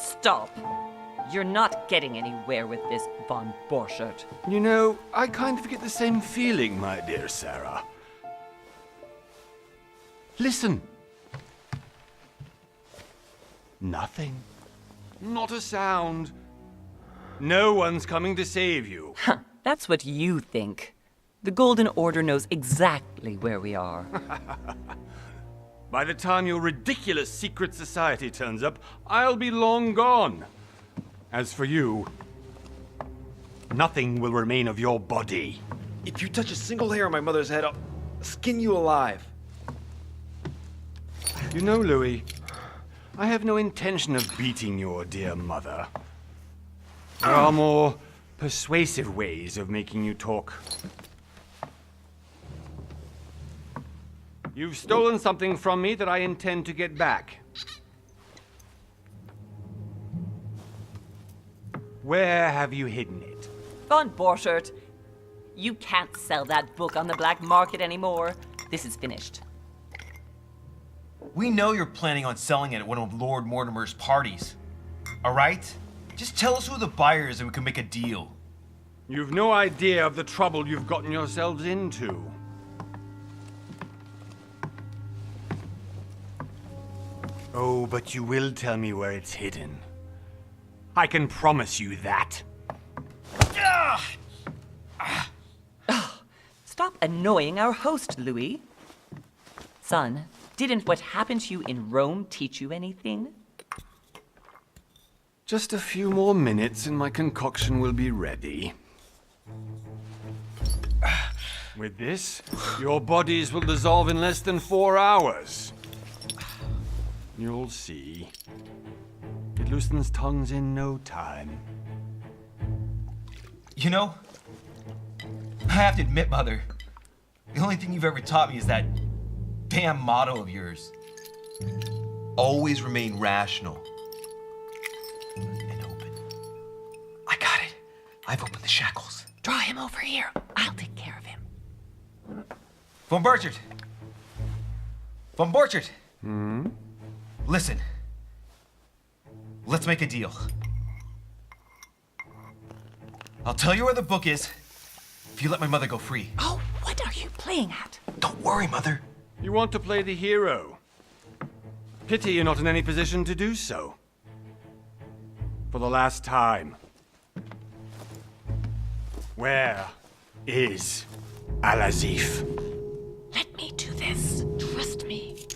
Stop. You're not getting anywhere with this, von Borchert. You know, I kind of get the same feeling, my dear Sarah. Listen. Nothing. Not a sound. No one's coming to save you. Huh, that's what you think. The Golden Order knows exactly where we are. By the time your ridiculous secret society turns up, I'll be long gone. As for you, nothing will remain of your body. If you touch a single hair on my mother's head, I'll skin you alive. You know, Louis, I have no intention of beating your dear mother. There are more persuasive ways of making you talk. You've stolen something from me that I intend to get back. Where have you hidden it? Von Borchert, you can't sell that book on the black market anymore. This is finished. We know you're planning on selling it at one of Lord Mortimer's parties. All right? Just tell us who the buyer is and we can make a deal. You've no idea of the trouble you've gotten yourselves into. Oh, but you will tell me where it's hidden. I can promise you that. Stop annoying our host, Louis. Son, didn't what happened to you in Rome teach you anything? Just a few more minutes and my concoction will be ready. With this, your bodies will dissolve in less than 4 hours. You'll see. It loosens tongues in no time. You know, I have to admit, Mother, the only thing you've ever taught me is that damn motto of yours. Always remain rational and open. I got it. I've opened the shackles. Draw him over here. I'll take care of him. Von Borchert! Von Borchert! Listen. Let's make a deal. I'll tell you where the book is if you let my mother go free. Oh, what are you playing at? Don't worry, Mother. You want to play the hero. Pity you're not in any position to do so. For the last time. Where is Al-Azif? Let me do this. Trust me.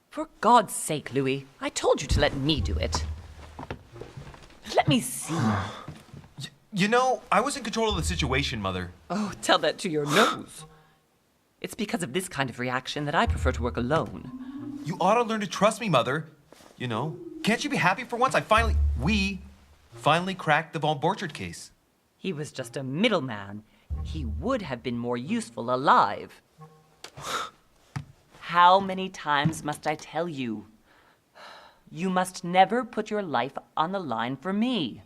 For God's sake, Louis, I told you to let me do it. Let me see. You know, I was in control of the situation, Mother. Oh, tell that to your nose. It's because of this kind of reaction that I prefer to work alone. You ought to learn to trust me, Mother. You know, can't you be happy for once? We finally cracked the Von Borchert case. He was just a middleman. He would have been more useful alive. How many times must I tell you? You must never put your life on the line for me.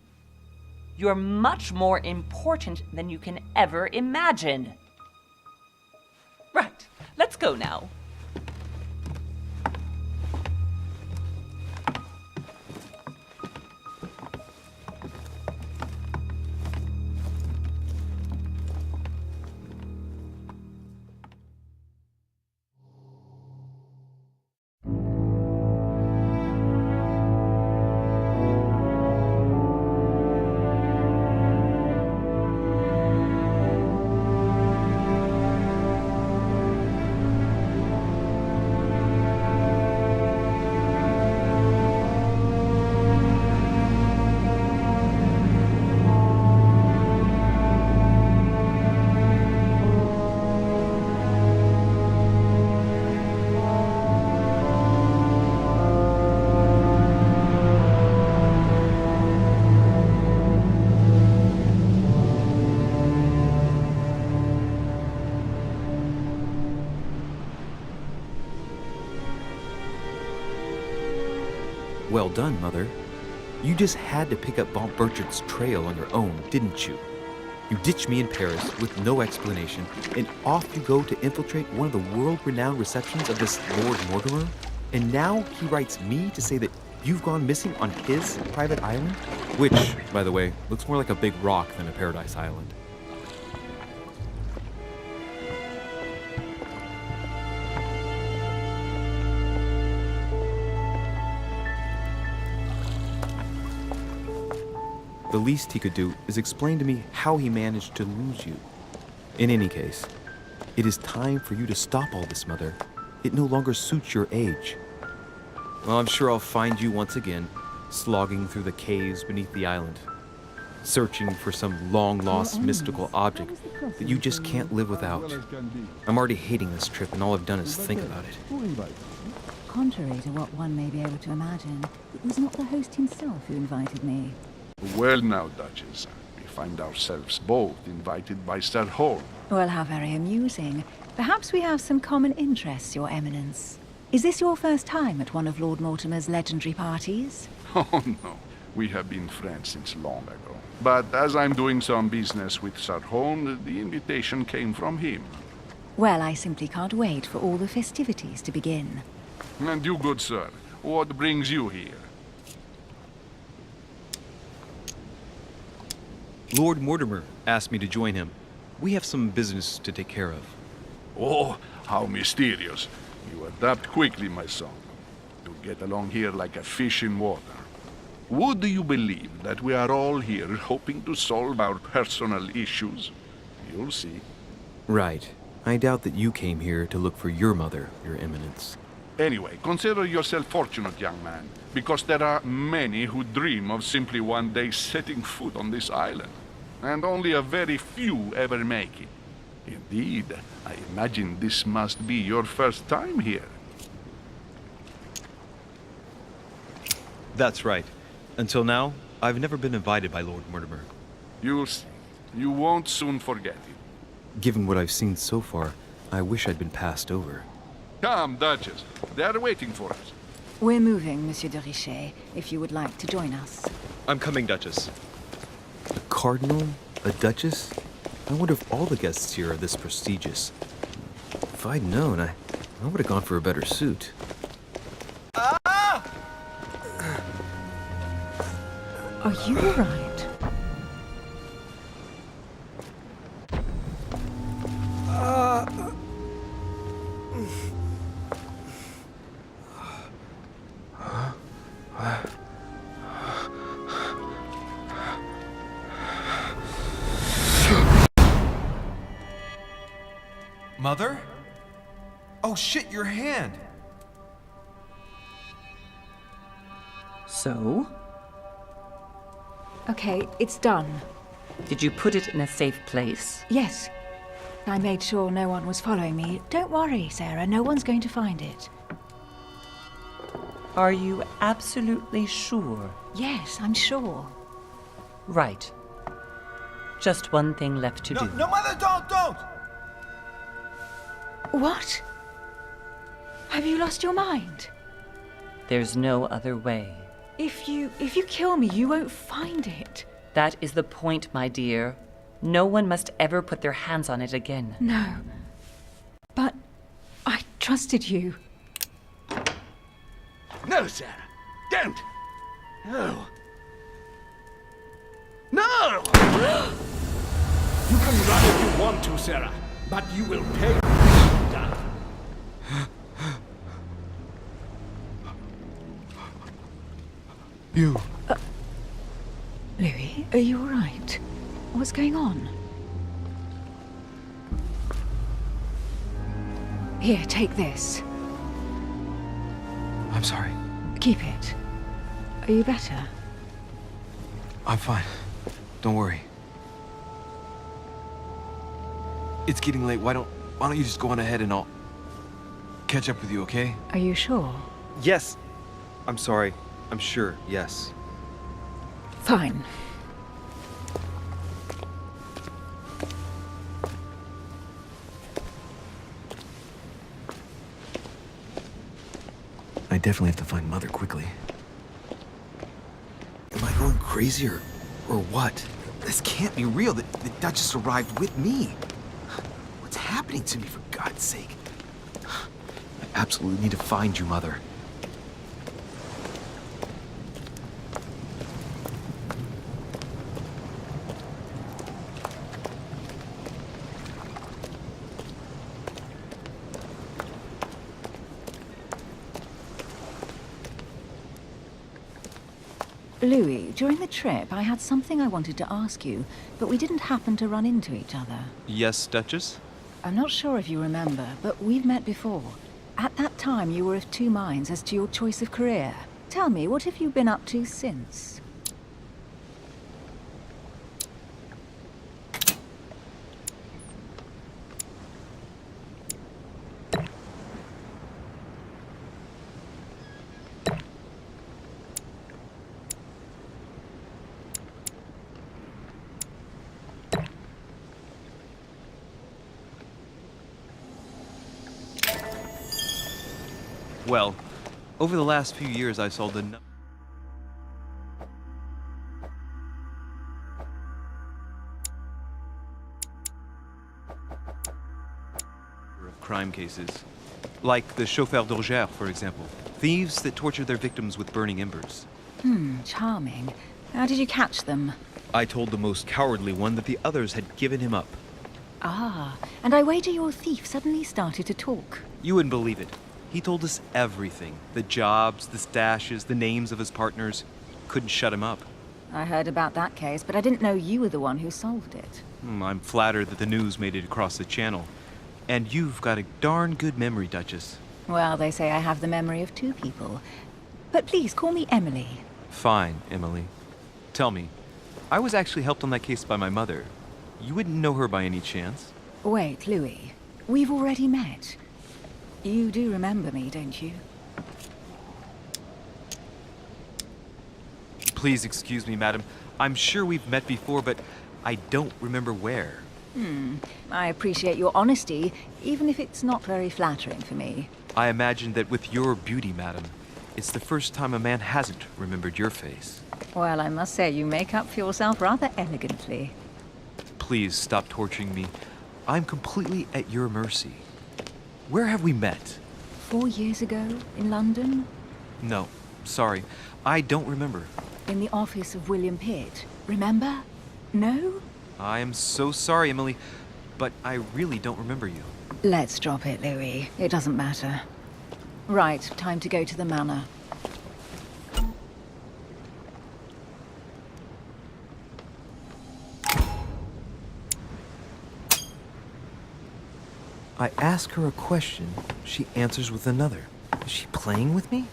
You're much more important than you can ever imagine. Right, let's go now. Well done, Mother. You just had to pick up Von Burchard's trail on your own, didn't you? You ditched me in Paris with no explanation, and off you go to infiltrate one of the world-renowned receptions of this Lord Mortimer? And now he writes me to say that you've gone missing on his private island? Which, by the way, looks more like a big rock than a paradise island. The least he could do is explain to me how he managed to lose you. In any case, it is time for you to stop all this, Mother. It no longer suits your age. Well, I'm sure I'll find you once again, slogging through the caves beneath the island, searching for some long-lost mystical object that you just can't live without. I'm already hating this trip, and all I've done is think about it. Contrary to what one may be able to imagine, it was not the host himself who invited me. Well now, Duchess, we find ourselves both invited by Sir Holm. Well, how very amusing. Perhaps we have some common interests, Your Eminence. Is this your first time at one of Lord Mortimer's legendary parties? Oh no, we have been friends since long ago. But as I'm doing some business with Sir Holm, the invitation came from him. Well, I simply can't wait for all the festivities to begin. And you, good sir, what brings you here? Lord Mortimer asked me to join him. We have some business to take care of. Oh, how mysterious. You adapt quickly, my son. You get along here like a fish in water. Would you believe that we are all here hoping to solve our personal issues? You'll see. Right. I doubt that you came here to look for your mother, Your Eminence. Anyway, consider yourself fortunate, young man, because there are many who dream of simply one day setting foot on this island, and only a very few ever make it. Indeed, I imagine this must be your first time here. That's right. Until now, I've never been invited by Lord Mortimer. You'll see. You won't soon forget it. Given what I've seen so far, I wish I'd been passed over. Come, Duchess. They are waiting for us. We're moving, Monsieur de Richet, if you would like to join us. I'm coming, Duchess. A cardinal? A duchess? I wonder if all the guests here are this prestigious. If I'd known, I would have gone for a better suit. Are you all right? Mother? Oh shit, your hand! So? Okay, it's done. Did you put it in a safe place? Yes. I made sure no one was following me. Don't worry, Sarah, no one's going to find it. Are you absolutely sure? Yes, I'm sure. Right. Just one thing left to do. No, Mother, don't! What? Have you lost your mind? There's no other way. If you kill me, you won't find it. That is the point, my dear. No one must ever put their hands on it again. No. But I trusted you. No, Sarah. Don't. No. No! You can run if you want to, Sarah, but you will pay. You. Louis, are you all right? What's going on? Here, take this. I'm sorry. Keep it. Are you better? I'm fine. Don't worry. It's getting late. Why don't you just go on ahead and I'll catch up with you, okay? Are you sure? Yes. I'm sorry. I'm sure. Yes. Fine. I definitely have to find Mother quickly. crazy or what? This can't be real. The Duchess arrived with me. What's happening to me, for God's sake? I absolutely need to find you, Mother. Louis, during the trip, I had something I wanted to ask you, but we didn't happen to run into each other. Yes, Duchess? I'm not sure if you remember, but we've met before. At that time, you were of two minds as to your choice of career. Tell me, what have you been up to since? Well, over the last few years, I sold a number of crime cases. Like the chauffeur d'Orgère, for example. Thieves that torture their victims with burning embers. Charming. How did you catch them? I told the most cowardly one that the others had given him up. Ah, and I wager your thief suddenly started to talk. You wouldn't believe it. He told us everything. The jobs, the stashes, the names of his partners. Couldn't shut him up. I heard about that case, but I didn't know you were the one who solved it. I'm flattered that the news made it across the channel. And you've got a darn good memory, Duchess. Well, they say I have the memory of two people. But please, call me Emily. Fine, Emily. Tell me, I was actually helped on that case by my mother. You wouldn't know her by any chance? Wait, Louis. We've already met. You do remember me, don't you? Please excuse me, madam. I'm sure we've met before, but I don't remember where. I appreciate your honesty, even if it's not very flattering for me. I imagine that with your beauty, madam, it's the first time a man hasn't remembered your face. Well, I must say you make up for yourself rather elegantly. Please stop torturing me. I'm completely at your mercy. Where have we met? 4 years ago, in London? No, sorry. I don't remember. In the office of William Pitt. Remember? No? I am so sorry, Emily, but I really don't remember you. Let's drop it, Louis. It doesn't matter. Right, time to go to the manor. I ask her a question, she answers with another. Is she playing with me?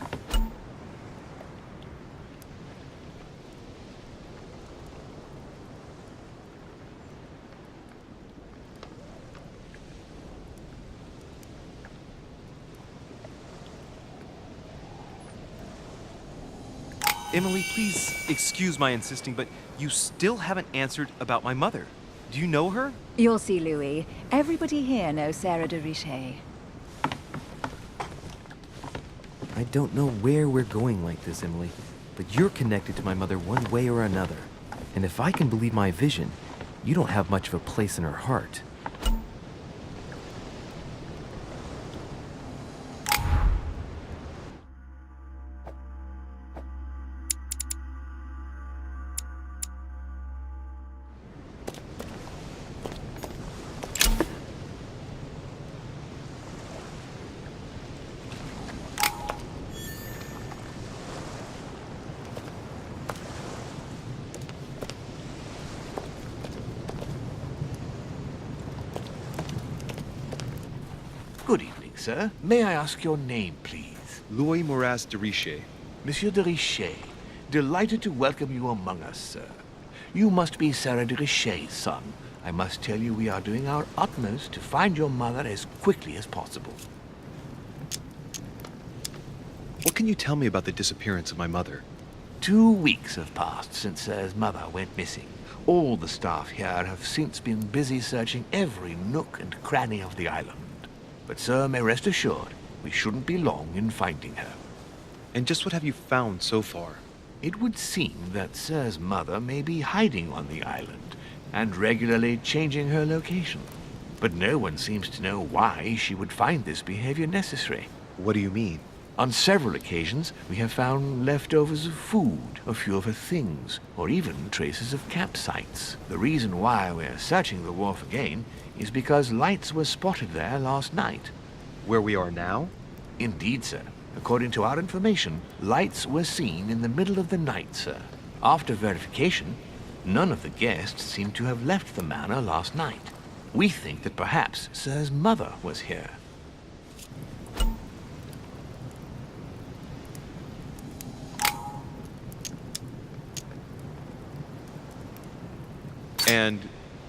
Emily, please excuse my insisting, but you still haven't answered about my mother. Do you know her? You'll see, Louis. Everybody here knows Sarah de Richet. I don't know where we're going like this, Emily, but you're connected to my mother one way or another. And if I can believe my vision, you don't have much of a place in her heart. Good evening, sir. May I ask your name, please? Louis Moras de Richet. Monsieur de Richet. Delighted to welcome you among us, sir. You must be Sarah de Richet's son. I must tell you we are doing our utmost to find your mother as quickly as possible. What can you tell me about the disappearance of my mother? 2 weeks have passed since Sir's mother went missing. All the staff here have since been busy searching every nook and cranny of the island. But Sir may rest assured, we shouldn't be long in finding her. And just what have you found so far? It would seem that Sir's mother may be hiding on the island and regularly changing her location. But no one seems to know why she would find this behavior necessary. What do you mean? On several occasions, we have found leftovers of food, a few of her things, or even traces of campsites. The reason why we're searching the wharf again is because lights were spotted there last night. Where we are now? Indeed, sir. According to our information, lights were seen in the middle of the night, sir. After verification, none of the guests seem to have left the manor last night. We think that perhaps Sir's mother was here. And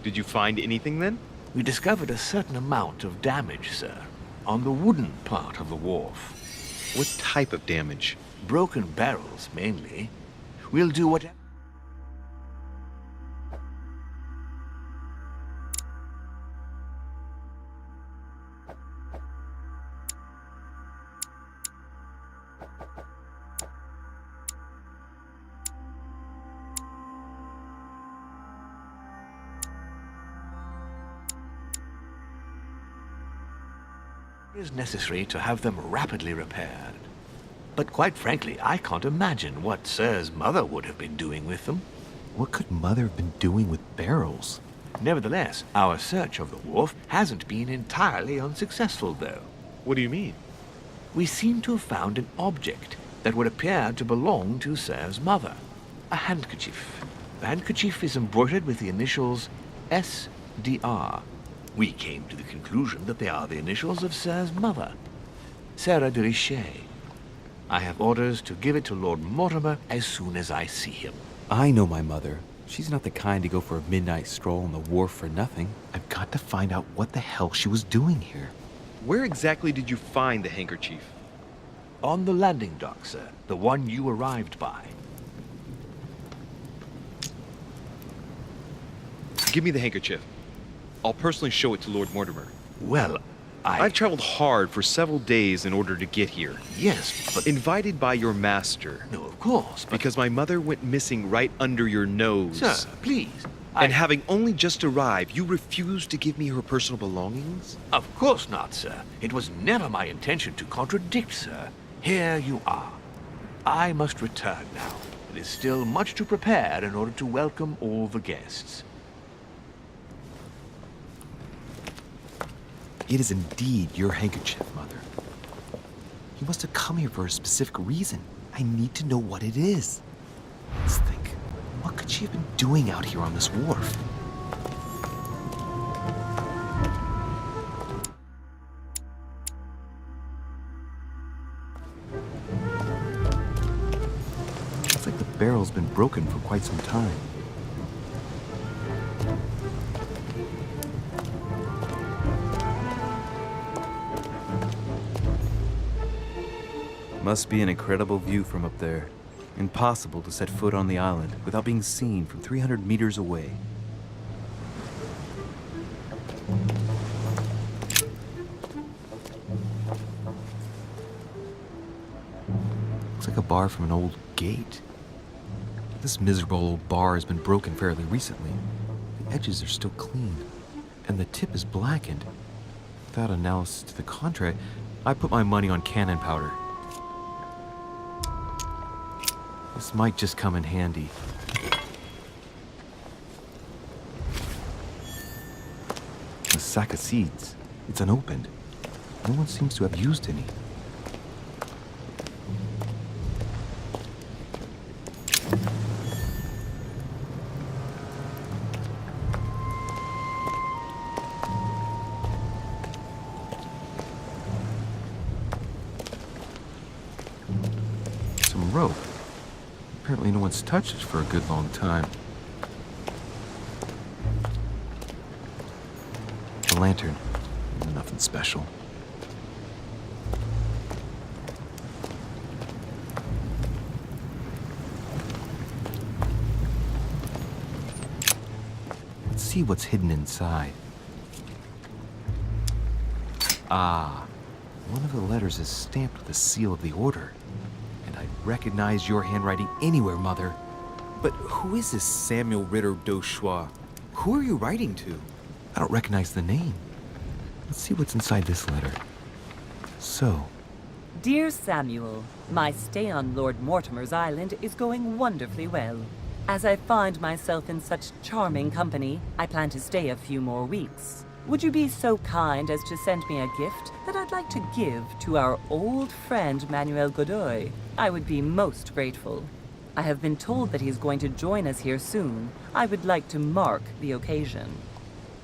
did you find anything then? We discovered a certain amount of damage, sir, on the wooden part of the wharf. What type of damage? Broken barrels, mainly. We'll do whatever. Is necessary to have them rapidly repaired. But quite frankly, I can't imagine what Sir's mother would have been doing with them. What could Mother have been doing with barrels? Nevertheless, our search of the wharf hasn't been entirely unsuccessful, though. What do you mean? We seem to have found an object that would appear to belong to Sir's mother. A handkerchief. The handkerchief is embroidered with the initials SDR. We came to the conclusion that they are the initials of Sir's mother, Sarah de Richet. I have orders to give it to Lord Mortimer as soon as I see him. I know my mother. She's not the kind to go for a midnight stroll on the wharf for nothing. I've got to find out what the hell she was doing here. Where exactly did you find the handkerchief? On the landing dock, sir. The one you arrived by. Give me the handkerchief. I'll personally show it to Lord Mortimer. Well, I've traveled hard for several days in order to get here. Yes, but... Invited by your master. No, of course, but... Because my mother went missing right under your nose. Sir, please. And having only just arrived, you refused to give me her personal belongings? Of course not, sir. It was never my intention to contradict, sir. Here you are. I must return now. It is still much to prepare in order to welcome all the guests. It is indeed your handkerchief, Mother. You must have come here for a specific reason. I need to know what it is. Let's think. What could she have been doing out here on this wharf? Looks like the barrel's been broken for quite some time. Must be an incredible view from up there. Impossible to set foot on the island without being seen from 300 meters away. Looks like a bar from an old gate. This miserable old bar has been broken fairly recently. The edges are still clean, and the tip is blackened. Without analysis to the contrary, I put my money on cannon powder. This might just come in handy. A sack of seeds. It's unopened. No one seems to have used any. Some rope. Apparently no one's touched it for a good long time. A lantern. Nothing special. Let's see what's hidden inside. Ah, one of the letters is stamped with the seal of the order. And I'd recognize your handwriting anywhere, Mother. But who is this Samuel Ritter d'Auchois? Who are you writing to? I don't recognize the name. Let's see what's inside this letter. So, Dear Samuel, my stay on Lord Mortimer's island is going wonderfully well. As I find myself in such charming company, I plan to stay a few more weeks. Would you be so kind as to send me a gift that I'd like to give to our old friend Manuel Godoy? I would be most grateful. I have been told that he's going to join us here soon. I would like to mark the occasion.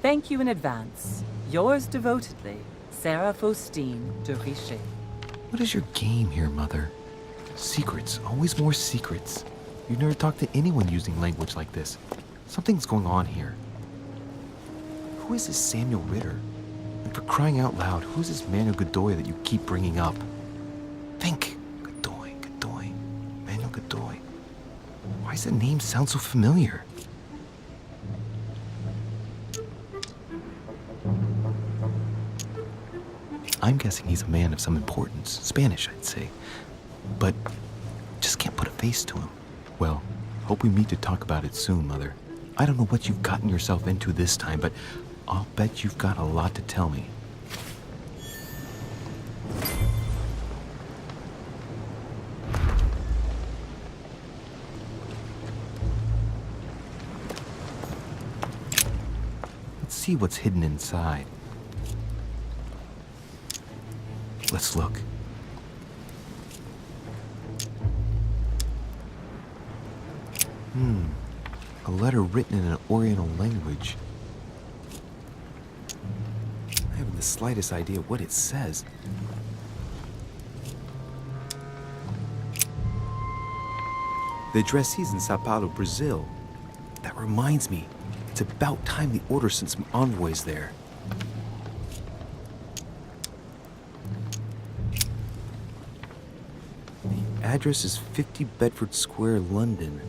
Thank you in advance. Yours devotedly, Sarah Faustine de Richet. what is your game here, Mother? Secrets, always more secrets. You never talked to anyone using language like this. Something's going on here. Who is this Samuel Ritter? And for crying out loud, who is this Manuel Godoy that you keep bringing up? Think. Godoy, Manuel Godoy. Why does that name sound so familiar? I'm guessing he's a man of some importance. Spanish, I'd say. But just can't put a face to him. Well, hope we meet to talk about it soon, Mother. I don't know what you've gotten yourself into this time, but I'll bet you've got a lot to tell me. Let's see what's hidden inside. Let's look. A letter written in an Oriental language. I haven't the slightest idea what it says. The addressee's in Sao Paulo, Brazil. That reminds me, it's about time the Order sent some envoys there. The address is 50 Bedford Square, London.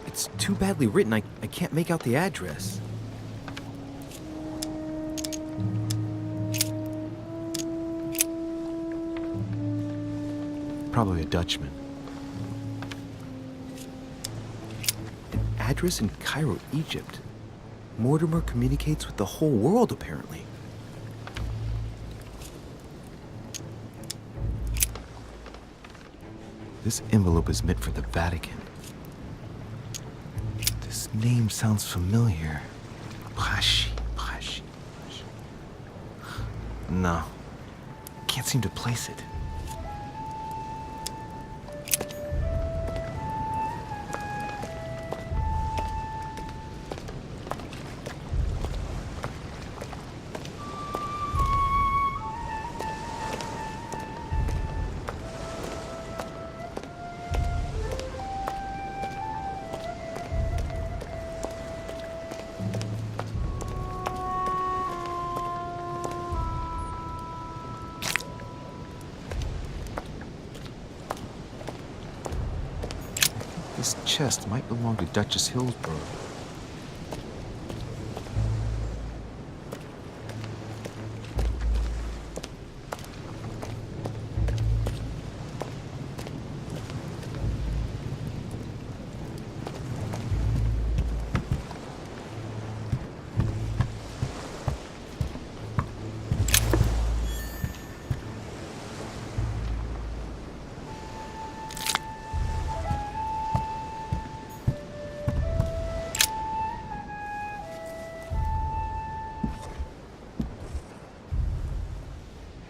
It's too badly written, I can't make out the address. Probably a Dutchman. An address in Cairo, Egypt. Mortimer communicates with the whole world, apparently. This envelope is meant for the Vatican. This name sounds familiar. Prashi. No, can't seem to place it. This chest might belong to Duchess Hillsborough.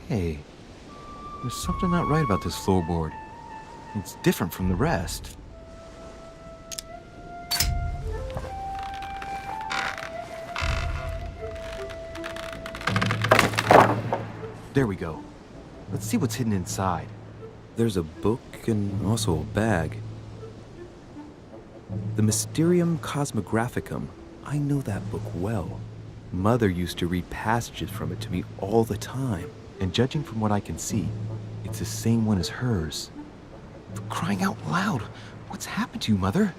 Hey, there's something not right about this floorboard. It's different from the rest. There we go. Let's see what's hidden inside. There's a book and also a bag. The Mysterium Cosmographicum. I know that book well. Mother used to read passages from it to me all the time. And judging from what I can see, it's the same one as hers. For crying out loud, what's happened to you, Mother?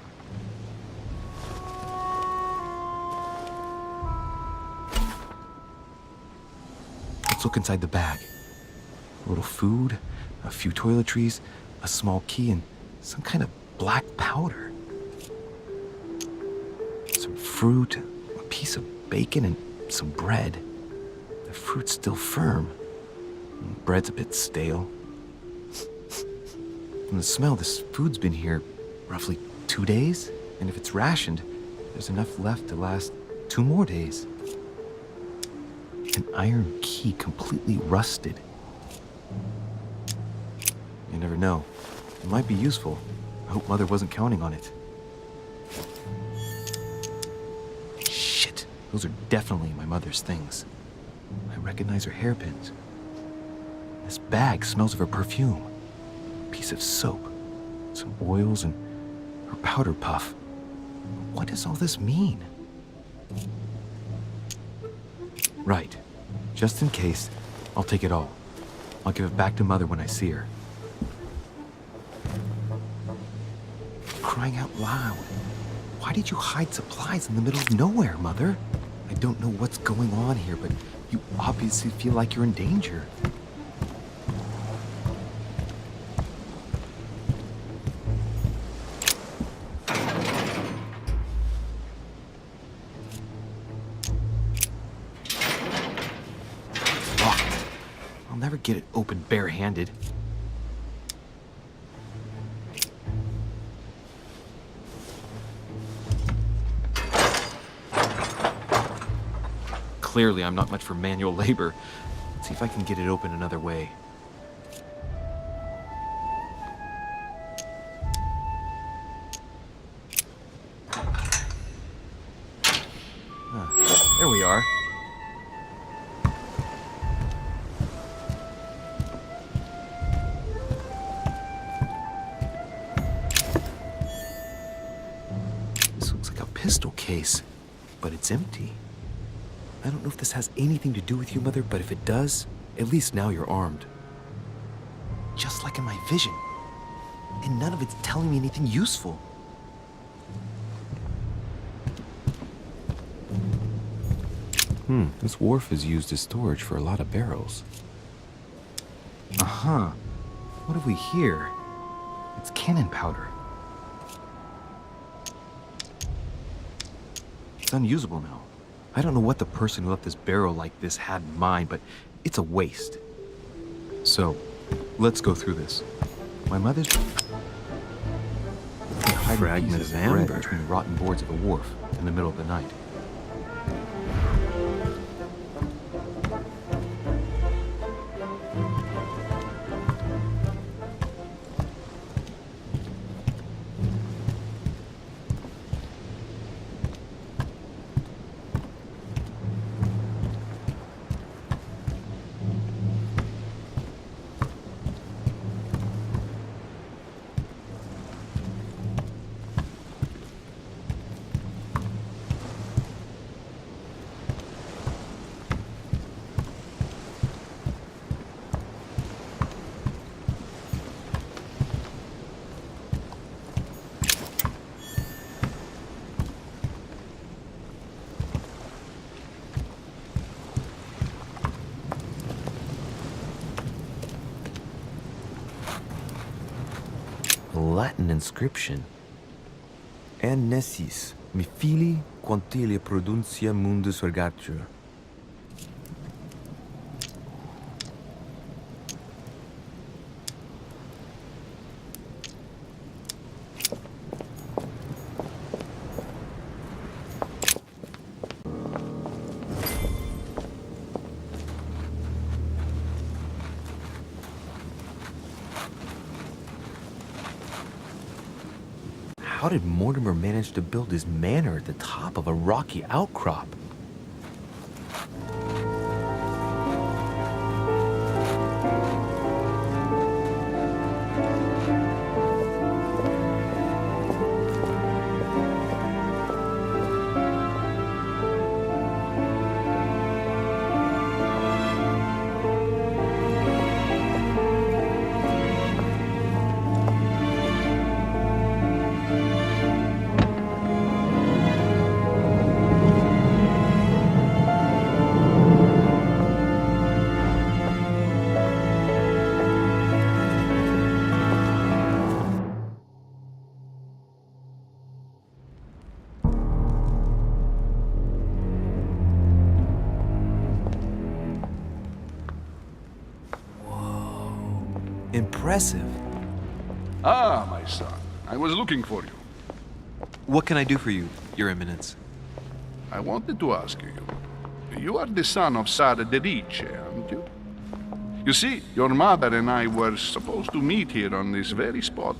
Let's look inside the bag. A little food, a few toiletries, a small key, and some kind of black powder. Some fruit, a piece of bacon, and some bread. The fruit's still firm. Bread's a bit stale. From the smell, this food's been here roughly 2 days, and if it's rationed, there's enough left to last 2 more days. An iron key completely rusted. You never know. It might be useful. I hope Mother wasn't counting on it. Shit, those are definitely my mother's things. I recognize her hairpins. This bag smells of her perfume. A piece of soap, some oils, and her powder puff. What does all this mean? Right. Just in case, I'll take it all. I'll give it back to Mother when I see her. Crying out loud. Why did you hide supplies in the middle of nowhere, Mother? I don't know what's going on here, but you obviously feel like you're in danger. It's locked. I'll never get it open barehanded. Clearly, I'm not much for manual labor. Let's see if I can get it open another way. There we are. This looks like a pistol case, but it's empty. I don't know if this has anything to do with you, Mother, but if it does, at least now you're armed. Just like in my vision. And none of it's telling me anything useful. This wharf is used as storage for a lot of barrels. Uh-huh. What have we here? It's cannon powder. It's unusable now. I don't know what the person who left this barrel like this had in mind, but it's a waste. So, let's go through this. My mother's fragment of amber between rotten boards of a wharf in the middle of the night. Latin inscription. En nessis, mi fili quantilia produncia mundus ergatur. How did Mortimer manage to build his manor at the top of a rocky outcrop? Impressive. Ah, my son. I was looking for you. What can I do for you, Your Eminence? I wanted to ask you. You are the son of Sara de Ricci, aren't you? You see, your mother and I were supposed to meet here on this very spot.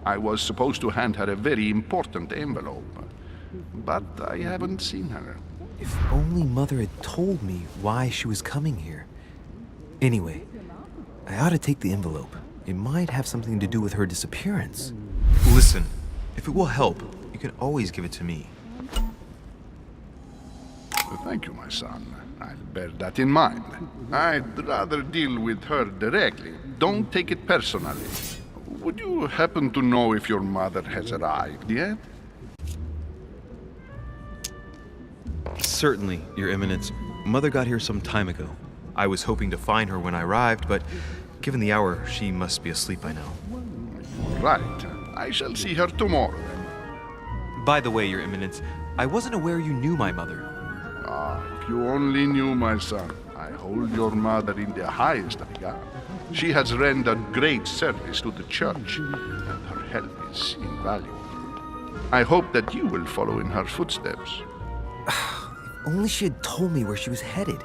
I was supposed to hand her a very important envelope. But I haven't seen her. If only Mother had told me why she was coming here. Anyway, I ought to take the envelope. It might have something to do with her disappearance. Listen, if it will help, you can always give it to me. Thank you, my son. I'll bear that in mind. I'd rather deal with her directly. Don't take it personally. Would you happen to know if your mother has arrived yet? Certainly, Your Eminence. Mother got here some time ago. I was hoping to find her when I arrived, but given the hour, she must be asleep by now. Right. I shall see her tomorrow, then. By the way, Your Eminence, I wasn't aware you knew my mother. Ah, if you only knew, my son. I hold your mother in the highest regard. She has rendered great service to the church, and her help is invaluable. I hope that you will follow in her footsteps. Only she had told me where she was headed.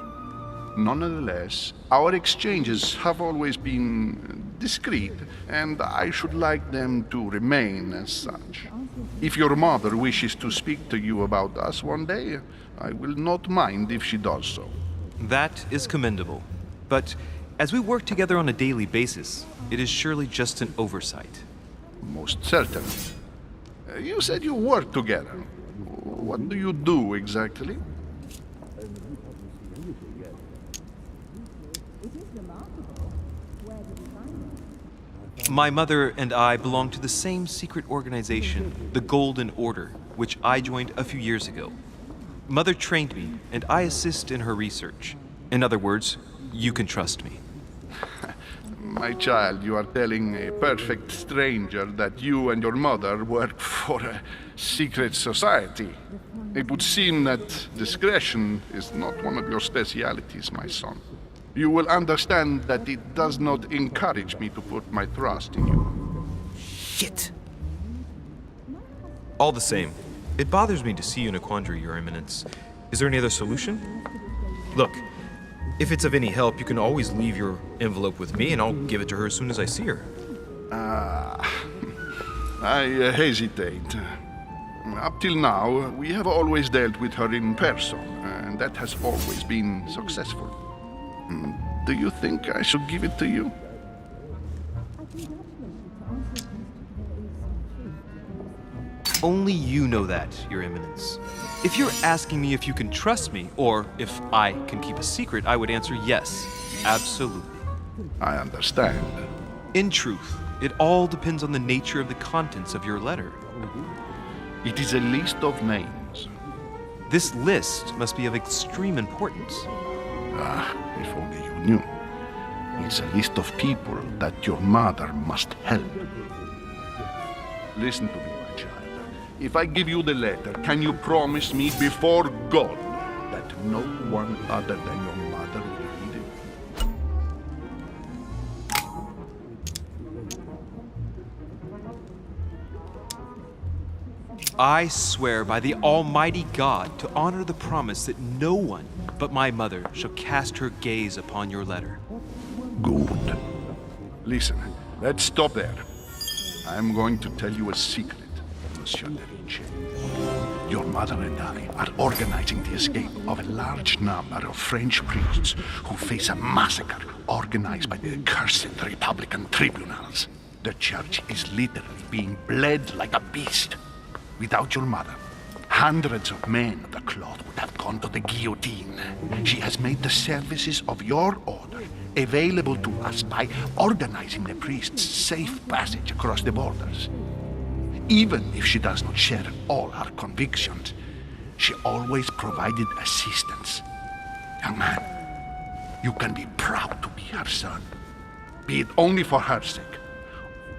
Nonetheless, our exchanges have always been discreet, and I should like them to remain as such. If your mother wishes to speak to you about us one day, I will not mind if she does so. That is commendable. But as we work together on a daily basis, it is surely just an oversight. Most certainly. You said you work together. What do you do exactly? My mother and I belong to the same secret organization, the Golden Order, which I joined a few years ago. Mother trained me, and I assist in her research. In other words, you can trust me. My child, you are telling a perfect stranger that you and your mother work for a secret society. It would seem that discretion is not one of your specialities, my son. You will understand that it does not encourage me to put my trust in you. Shit! All the same, it bothers me to see you in a quandary, Your Eminence. Is there any other solution? Look, if it's of any help, you can always leave your envelope with me and I'll give it to her as soon as I see her. I hesitate. Up till now, we have always dealt with her in person, and that has always been successful. Do you think I should give it to you? Only you know that, Your Eminence. If you're asking me if you can trust me, or if I can keep a secret, I would answer yes, absolutely. I understand. In truth, it all depends on the nature of the contents of your letter. It is a list of names. This list must be of extreme importance. Ah, if only you knew. It's a list of people that your mother must help. Listen to me, my child. If I give you the letter, can you promise me before God that no one other than your mother will read it? I swear by the Almighty God to honor the promise that no one but my mother shall cast her gaze upon your letter. Good. Listen, let's stop there. I'm going to tell you a secret, Monsieur de Ricci. Your mother and I are organizing the escape of a large number of French priests who face a massacre organized by the accursed Republican tribunals. The church is literally being bled like a beast. Without your mother, hundreds of men of the cloth would have gone to the guillotine. She has made the services of your order available to us by organizing the priests' safe passage across the borders. Even if she does not share all our convictions, she always provided assistance. Young man, you can be proud to be her son. Be it only for her sake.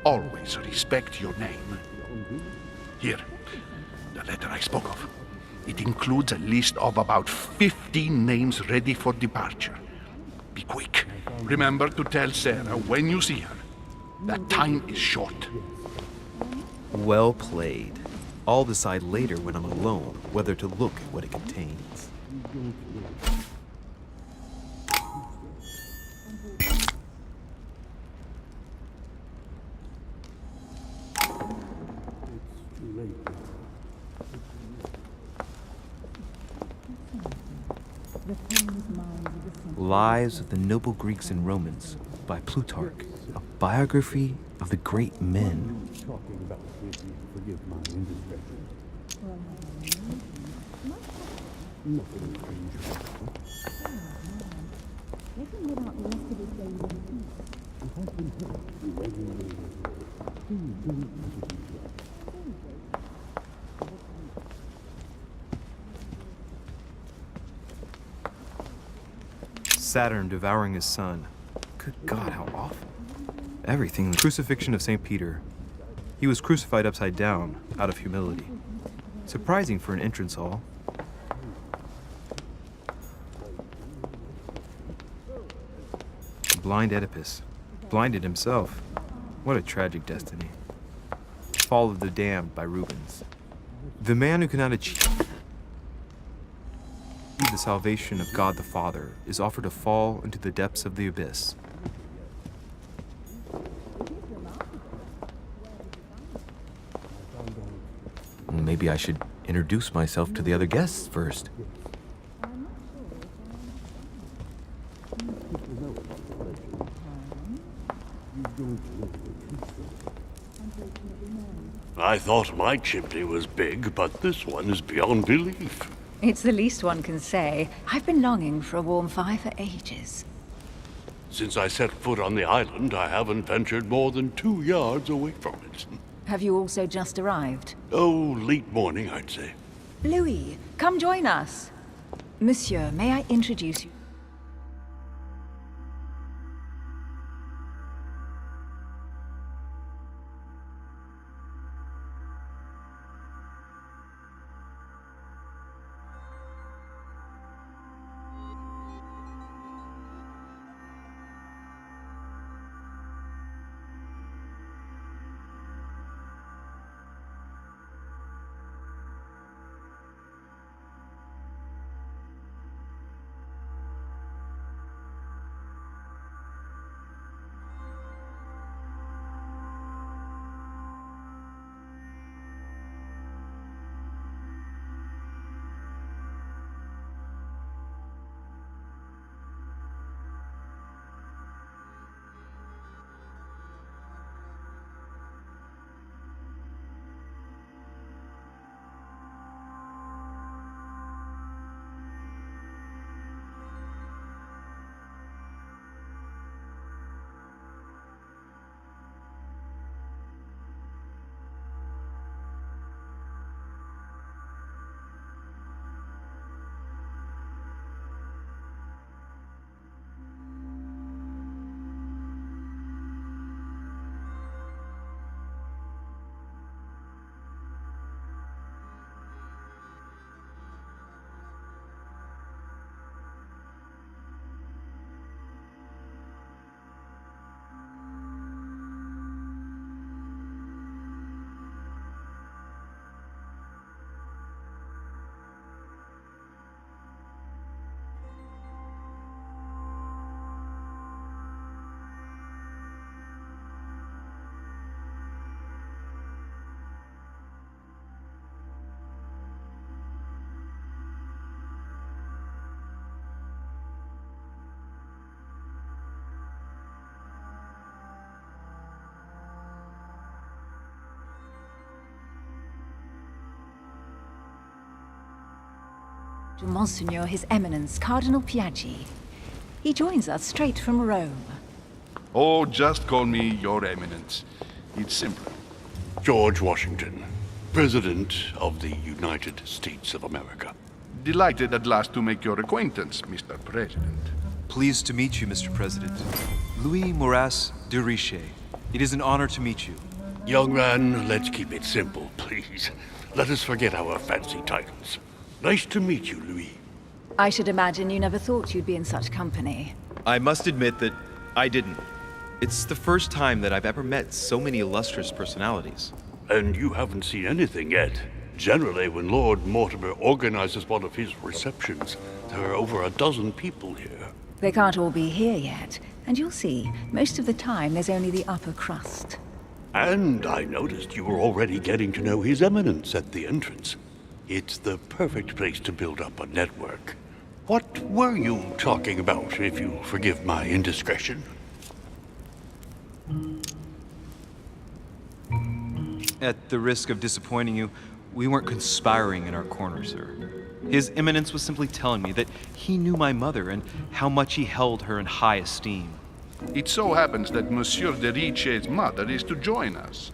Always respect your name. Here, the letter I spoke of. It includes a list of about 15 names ready for departure. Be quick. Remember to tell Sarah when you see her. That time is short. Well played. I'll decide later when I'm alone whether to look at what it contains. Lives of the Noble Greeks and Romans by Plutarch, a biography of the great men. Saturn devouring his son. Good God, how awful. Everything. The crucifixion of St. Peter. He was crucified upside down, out of humility. Surprising for an entrance hall. Blind Oedipus. Blinded himself. What a tragic destiny. Fall of the Damned by Rubens. The man who cannot achieve the salvation of God the Father is offered to fall into the depths of the abyss. Maybe I should introduce myself to the other guests first. I thought my chimney was big, but this one is beyond belief. It's the least one can say. I've been longing for a warm fire for ages. Since I set foot on the island, I haven't ventured more than 2 yards away from it. Have you also just arrived? Oh, late morning, I'd say. Louis, come join us. Monsieur, may I introduce you? To Monsignor His Eminence Cardinal Piaggi. He joins us straight from Rome. Oh, just call me Your Eminence. It's simple. George Washington, President of the United States of America. Delighted at last to make your acquaintance, Mr. President. Pleased to meet you, Mr. President. Louis Moras de Richet. It is an honor to meet you. Young man, let's keep it simple, please. Let us forget our fancy titles. Nice to meet you, Louis. I should imagine you never thought you'd be in such company. I must admit that I didn't. It's the first time that I've ever met so many illustrious personalities. And you haven't seen anything yet. Generally, when Lord Mortimer organizes one of his receptions, there are over a dozen people here. They can't all be here yet, and you'll see, most of the time there's only the upper crust. And I noticed you were already getting to know His Eminence at the entrance. It's the perfect place to build up a network. What were you talking about, if you forgive my indiscretion? At the risk of disappointing you, we weren't conspiring in our corner, sir. His Eminence was simply telling me that he knew my mother and how much he held her in high esteem. It so happens that Monsieur de Riche's mother is to join us.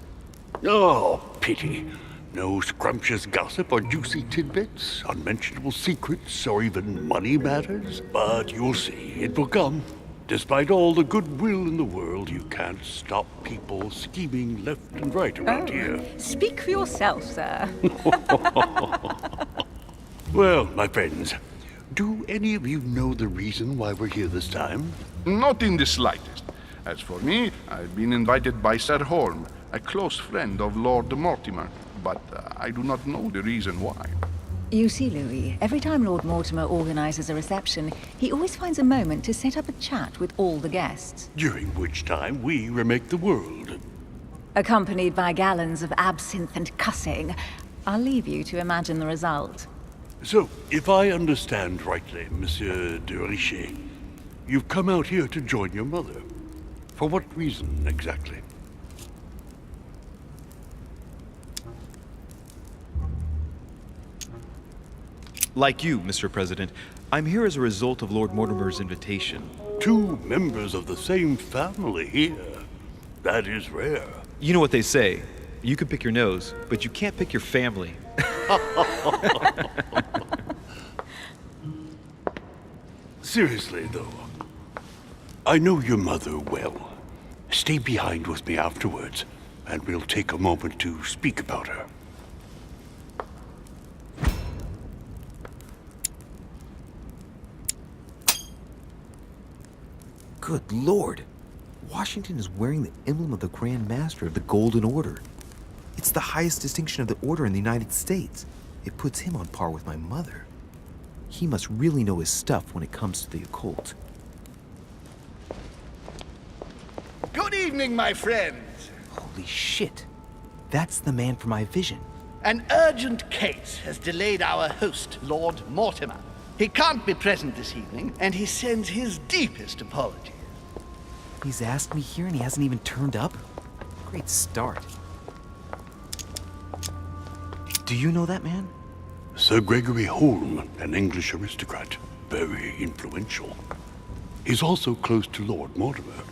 Oh, pity. No scrumptious gossip or juicy tidbits, unmentionable secrets, or even money matters. But you'll see, it will come. Despite all the goodwill in the world, you can't stop people scheming left and right around here. Speak for yourself, sir. Well, my friends, do any of you know the reason why we're here this time? Not in the slightest. As for me, I've been invited by Sir Holm, a close friend of Lord Mortimer, but I do not know the reason why. You see, Louis, every time Lord Mortimer organizes a reception, he always finds a moment to set up a chat with all the guests. During which time we remake the world. Accompanied by gallons of absinthe and cussing. I'll leave you to imagine the result. So, if I understand rightly, Monsieur de Richet, you've come out here to join your mother. For what reason, exactly? Like you, Mr. President, I'm here as a result of Lord Mortimer's invitation. 2 members of the same family here. That is rare. You know what they say. You can pick your nose, but you can't pick your family. Seriously, though, I know your mother well. Stay behind with me afterwards, and we'll take a moment to speak about her. Good Lord! Washington is wearing the emblem of the Grand Master of the Golden Order. It's the highest distinction of the Order in the United States. It puts him on par with my mother. He must really know his stuff when it comes to the occult. Good evening, my friends. Holy shit! That's the man for my vision. An urgent case has delayed our host, Lord Mortimer. He can't be present this evening, and he sends his deepest apologies. He's asked me here and he hasn't even turned up? Great start. Do you know that man? Sir Gregory Holm, an English aristocrat, very influential. He's also close to Lord Mortimer,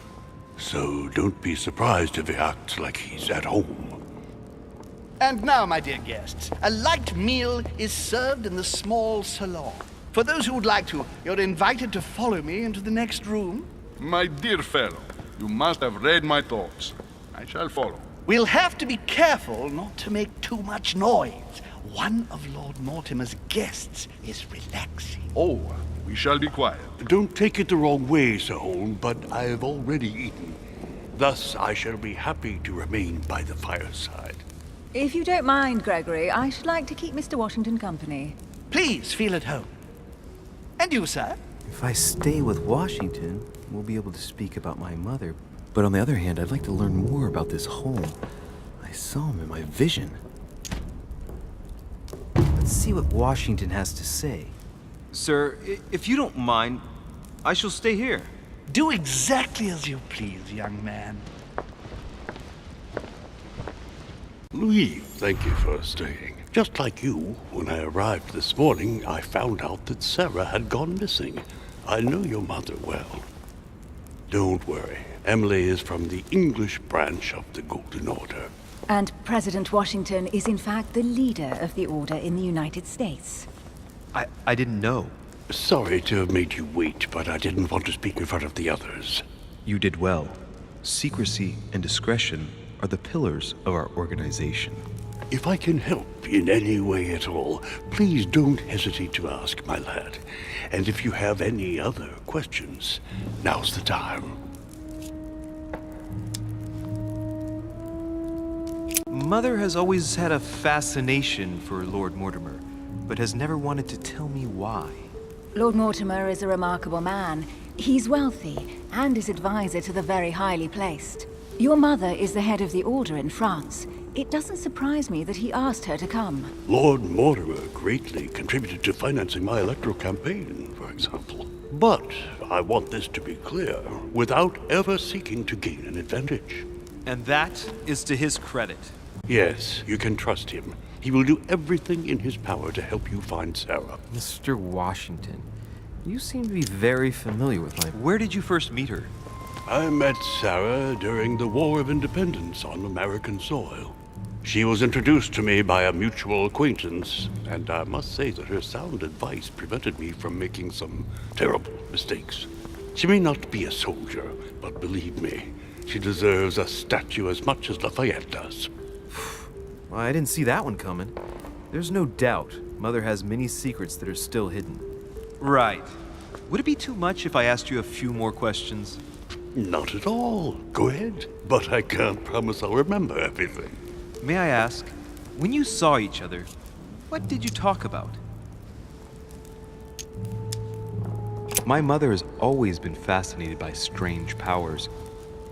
so don't be surprised if he acts like he's at home. And now, my dear guests, a light meal is served in the small salon. For those who would like to, you're invited to follow me into the next room. My dear fellow, you must have read my thoughts. I shall follow. We'll have to be careful not to make too much noise. One of Lord Mortimer's guests is relaxing. Oh, we shall be quiet. Don't take it the wrong way, Sir Holm, but I've already eaten. Thus, I shall be happy to remain by the fireside. If you don't mind, Gregory, I should like to keep Mr. Washington company. Please feel at home. And you, sir? If I stay with Washington, we'll be able to speak about my mother. But on the other hand, I'd like to learn more about this Holm. I saw him in my vision. Let's see what Washington has to say. Sir, if you don't mind, I shall stay here. Do exactly as you please, young man. Louis, thank you for staying. Just like you, when I arrived this morning, I found out that Sarah had gone missing. I know your mother well. Don't worry. Emily is from the English branch of the Golden Order. And President Washington is in fact the leader of the Order in the United States. I didn't know. Sorry to have made you wait, but I didn't want to speak in front of the others. You did well. Secrecy and discretion are the pillars of our organization. If I can help in any way at all, please don't hesitate to ask, my lad. And if you have any other questions, now's the time. Mother has always had a fascination for Lord Mortimer, but has never wanted to tell me why. Lord Mortimer is a remarkable man. He's wealthy and is advisor to the very highly placed. Your mother is the head of the Order in France. It doesn't surprise me that he asked her to come. Lord Mortimer greatly contributed to financing my electoral campaign, for example. But I want this to be clear, without ever seeking to gain an advantage. And that is to his credit. Yes, you can trust him. He will do everything in his power to help you find Sarah. Mr. Washington, you seem to be very familiar with my... Where did you first meet her? I met Sarah during the War of Independence on American soil. She was introduced to me by a mutual acquaintance, and I must say that her sound advice prevented me from making some terrible mistakes. She may not be a soldier, but believe me, she deserves a statue as much as Lafayette does. Well, I didn't see that one coming. There's no doubt Mother has many secrets that are still hidden. Right. Would it be too much if I asked you a few more questions? Not at all. Go ahead. But I can't promise I'll remember everything. May I ask, when you saw each other, what did you talk about? My mother has always been fascinated by strange powers.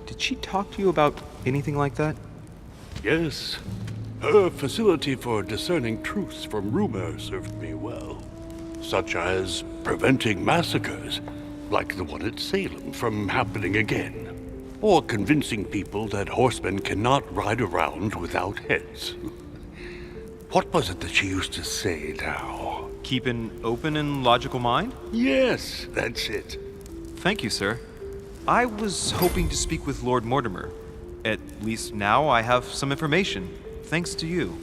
Did she talk to you about anything like that? Yes. Her facility for discerning truths from rumor served me well. Such as preventing massacres, like the one at Salem, from happening again. Or convincing people that horsemen cannot ride around without heads. What was it that she used to say now? Keep an open and logical mind? Yes, that's it. Thank you, sir. I was hoping to speak with Lord Mortimer. At least now I have some information, thanks to you.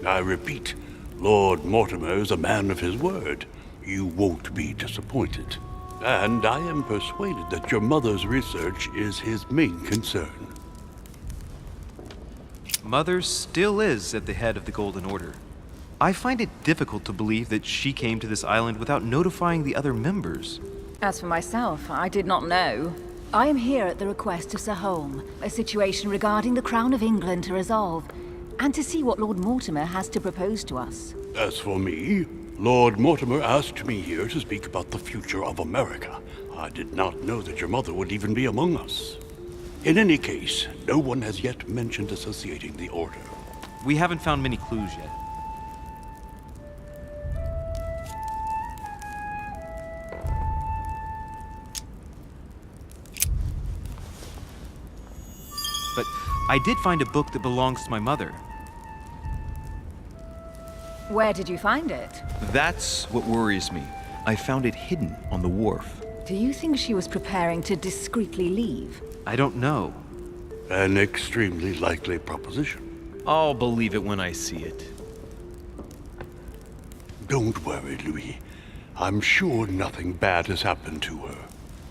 I repeat, Lord Mortimer is a man of his word. You won't be disappointed. And I am persuaded that your mother's research is his main concern. Mother still is at the head of the Golden Order. I find it difficult to believe that she came to this island without notifying the other members. As for myself, I did not know. I am here at the request of Sir Holm, a situation regarding the Crown of England to resolve, and to see what Lord Mortimer has to propose to us. As for me, Lord Mortimer asked me here to speak about the future of America. I did not know that your mother would even be among us. In any case, no one has yet mentioned associating the Order. We haven't found many clues yet. But I did find a book that belongs to my mother. Where did you find it? That's what worries me. I found it hidden on the wharf. Do you think she was preparing to discreetly leave? I don't know. An extremely likely proposition. I'll believe it when I see it. Don't worry, Louis. I'm sure nothing bad has happened to her.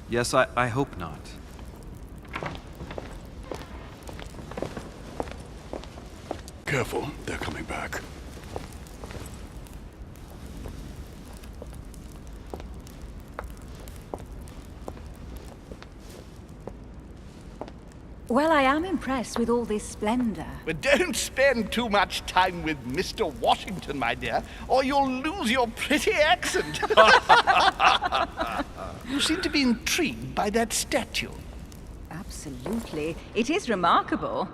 Yes, I hope not. Careful, they're coming back. Well, I am impressed with all this splendor. But don't spend too much time with Mr. Washington, my dear, or you'll lose your pretty accent. You seem to be intrigued by that statue. Absolutely. It is remarkable.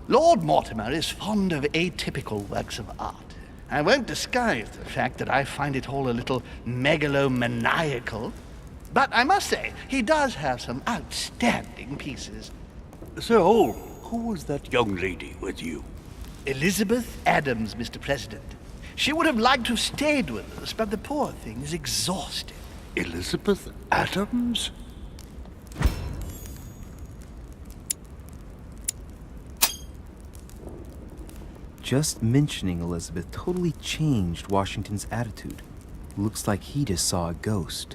Lord Mortimer is fond of atypical works of art. I won't disguise the fact that I find it all a little megalomaniacal. But I must say, he does have some outstanding pieces. Sir Holm, who was that young lady with you? Elizabeth Adams, Mr. President. She would have liked to have stayed with us, but the poor thing is exhausted. Elizabeth Adams? Just mentioning Elizabeth totally changed Washington's attitude. Looks like he just saw a ghost.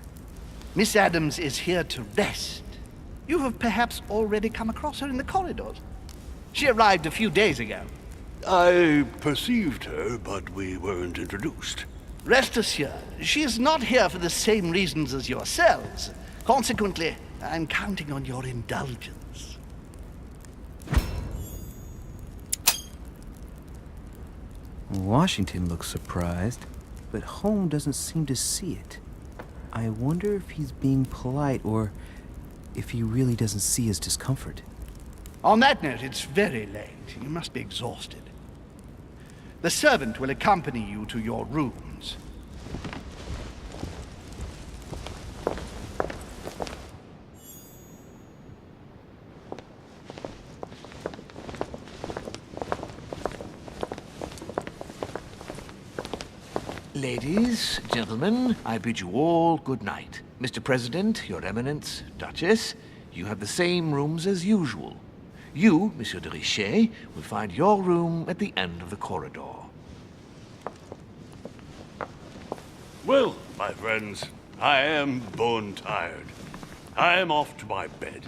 Miss Adams is here to rest. You have perhaps already come across her in the corridors. She arrived a few days ago. I perceived her, but we weren't introduced. Rest assured, she is not here for the same reasons as yourselves. Consequently, I'm counting on your indulgence. Washington looks surprised, but Home doesn't seem to see it. I wonder if he's being polite or if he really doesn't see his discomfort. On that note, it's very late. You must be exhausted. The servant will accompany you to your rooms. Ladies, gentlemen, I bid you all good night. Mr. President, Your Eminence, Duchess, you have the same rooms as usual. You, Monsieur de Richet, will find your room at the end of the corridor. Well, my friends, I am bone tired. I am off to my bed.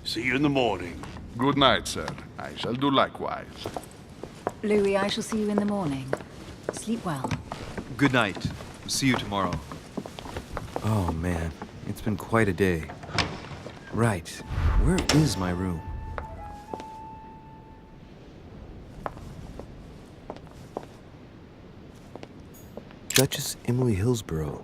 See you in the morning. Good night, sir. I shall do likewise. Louis, I shall see you in the morning. Sleep well. Good night. See you tomorrow. Oh man, it's been quite a day. Right, where is my room? Duchess Emily Hillsborough.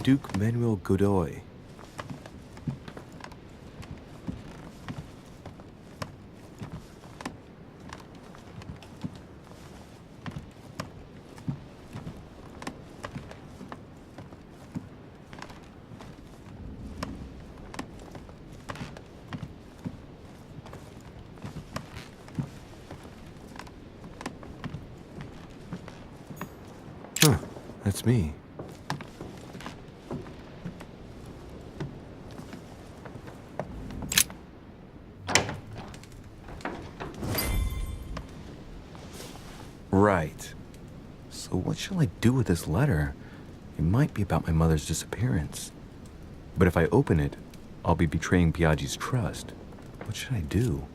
Duke Manuel Godoy. Huh, that's me. Right. So what shall I do with this letter? It might be about my mother's disappearance. But if I open it, I'll be betraying Biaggi's trust. What should I do?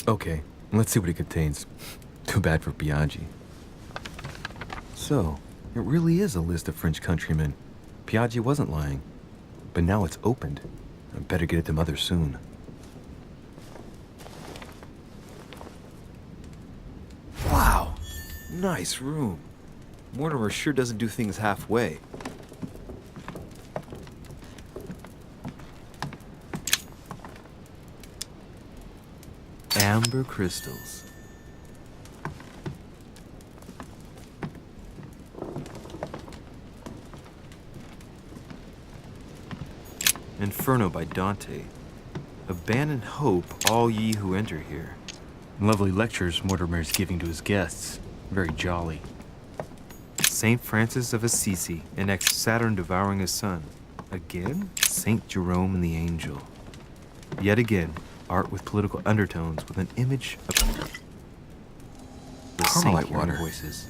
Okay, let's see what it contains. Too bad for Biaggi. So, it really is a list of French countrymen. Biaggi wasn't lying. But now it's opened. I better get it to Mother soon. Wow! Nice room. Mortimer sure doesn't do things halfway. Amber crystals. Inferno by Dante. Abandon hope, all ye who enter here. Lovely lectures Mortimer is giving to his guests. Very jolly. Saint Francis of Assisi, and ex-Saturn devouring his son. Again, Saint Jerome and the Angel. Yet again, art with political undertones with an image of the Carmelite water voices.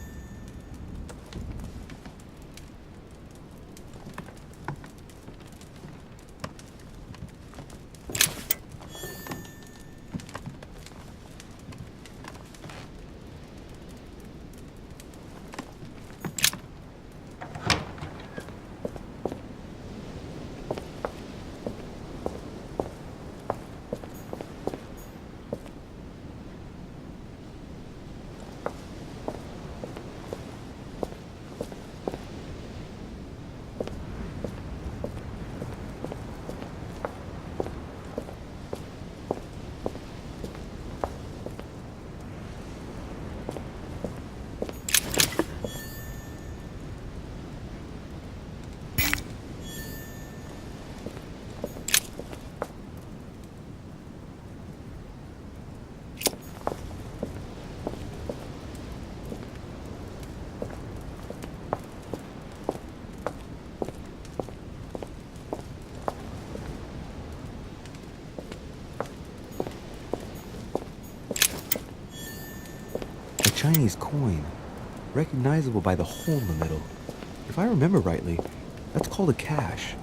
Chinese coin, recognizable by the hole in the middle. If I remember rightly, that's called a cash.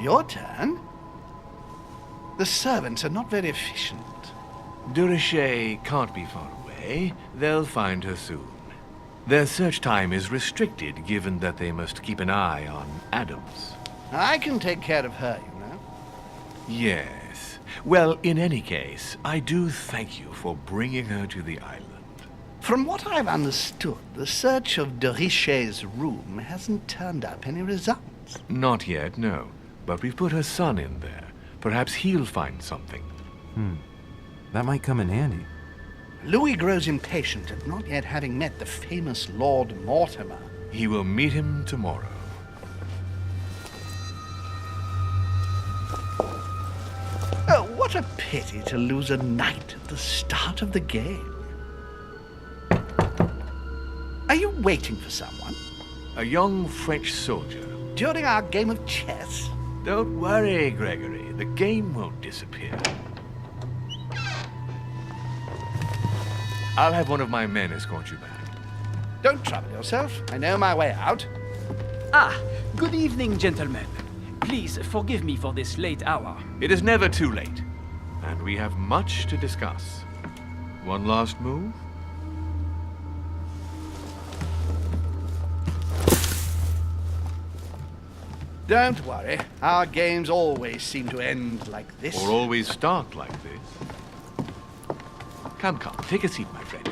Your turn? The servants are not very efficient. De Richet can't be far away. They'll find her soon. Their search time is restricted, given that they must keep an eye on Adams. I can take care of her, you know. Yes. Well, in any case, I do thank you for bringing her to the island. From what I've understood, the search of de Richet's room hasn't turned up any results. Not yet, no. But we've put her son in there. Perhaps he'll find something. That might come in handy. Louis grows impatient at not yet having met the famous Lord Mortimer. He will meet him tomorrow. Oh, what a pity to lose a knight at the start of the game. Are you waiting for someone? A young French soldier. During our game of chess? Don't worry, Gregory. The game won't disappear. I'll have one of my men escort you back. Don't trouble yourself. I know my way out. Ah, good evening, gentlemen. Please forgive me for this late hour. It is never too late, and we have much to discuss. One last move? Don't worry. Our games always seem to end like this. Or always start like this. Come, take a seat, my friend.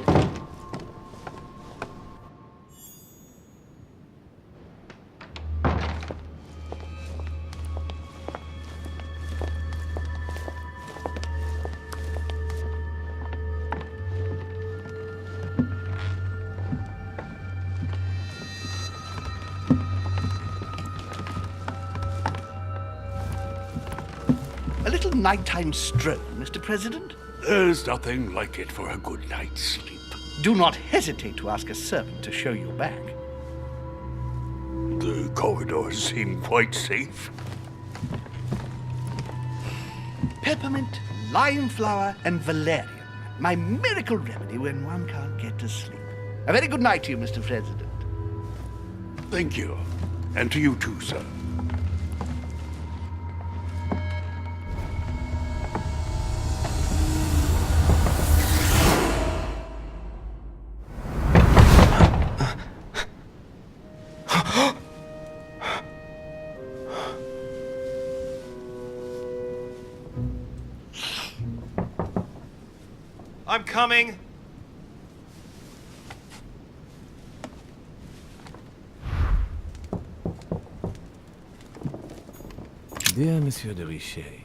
A little nighttime stroll, Mr. President? There's nothing like it for a good night's sleep. Do not hesitate to ask a servant to show you back. The corridors seem quite safe. Peppermint, lime flower, and valerian. My miracle remedy when one can't get to sleep. A very good night to you, Mr. President. Thank you. And to you too, sir. I'm coming. Dear Monsieur de Richet,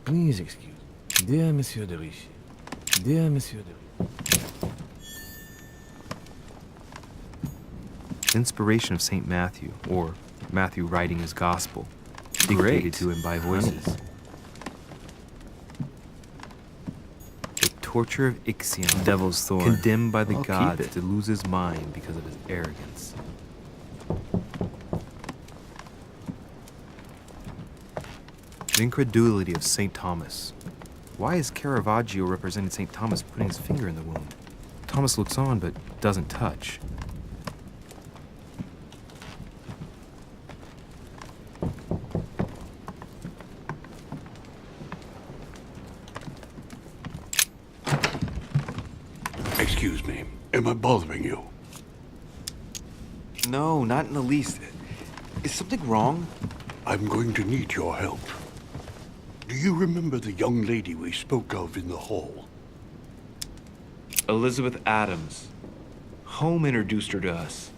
please excuse me. Dear Monsieur de Richet, dear Monsieur de Inspiration of St. Matthew, or Matthew writing his gospel, dictated to him by voices. The torture of Ixion, Devil's Thorn, condemned by the I'll gods keep it. to lose his mind because of his arrogance. The incredulity of St. Thomas. Why is Caravaggio representing St. Thomas putting his finger in the wound? Thomas looks on but doesn't touch. Excuse me. Am I bothering you? No, not in the least. Is something wrong? I'm going to need your help. Do you remember the young lady we spoke of in the hall? Elizabeth Adams. Home introduced her to us.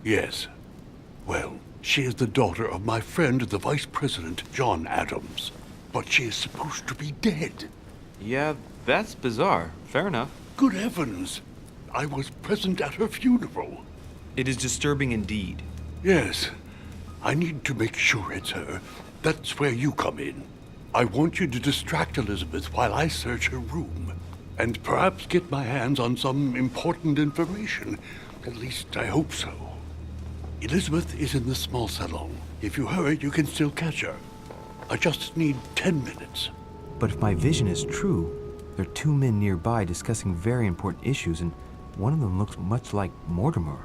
Yes. Well, she is the daughter of my friend, the Vice President, John Adams. But she is supposed to be dead. Yeah, that's bizarre. Fair enough. Good heavens! I was present at her funeral. It is disturbing indeed. Yes. I need to make sure it's her. That's where you come in. I want you to distract Elizabeth while I search her room. And perhaps get my hands on some important information. At least I hope so. Elizabeth is in the small salon. If you hurry, you can still catch her. I just need 10 minutes. But if my vision is true, there are two men nearby discussing very important issues, and one of them looks much like Mortimer.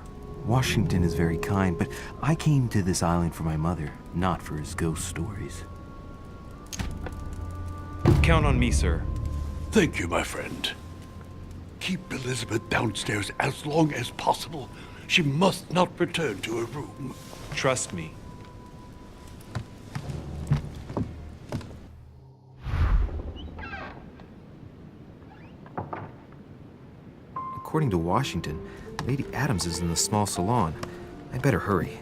Washington is very kind, but I came to this island for my mother, not for his ghost stories. Count on me, sir. Thank you, my friend. Keep Elizabeth downstairs as long as possible. She must not return to her room. Trust me. According to Washington, Lady Adams is in the small salon. I better hurry.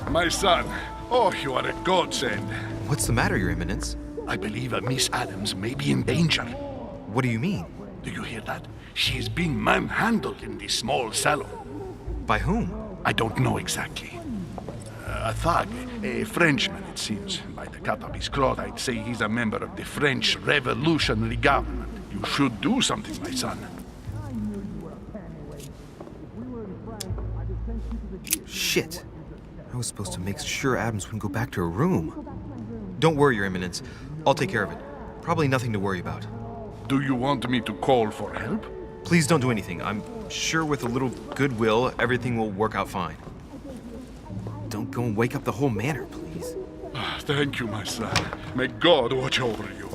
My son. Oh, you are a godsend. What's the matter, Your Eminence? I believe a Miss Adams may be in danger. What do you mean? Do you hear that? She is being manhandled in this small salon. By whom? I don't know exactly. A thug, a Frenchman, it seems. By the cut of his cloth, I'd say he's a member of the French revolutionary government. You should do something, my son. Shit. I was supposed to make sure Adams wouldn't go back to her room. Don't worry, Your Eminence. I'll take care of it. Probably nothing to worry about. Do you want me to call for help? Please don't do anything. I'm sure with a little goodwill, everything will work out fine. Don't go and wake up the whole manor, please. Thank you, my son. May God watch over you.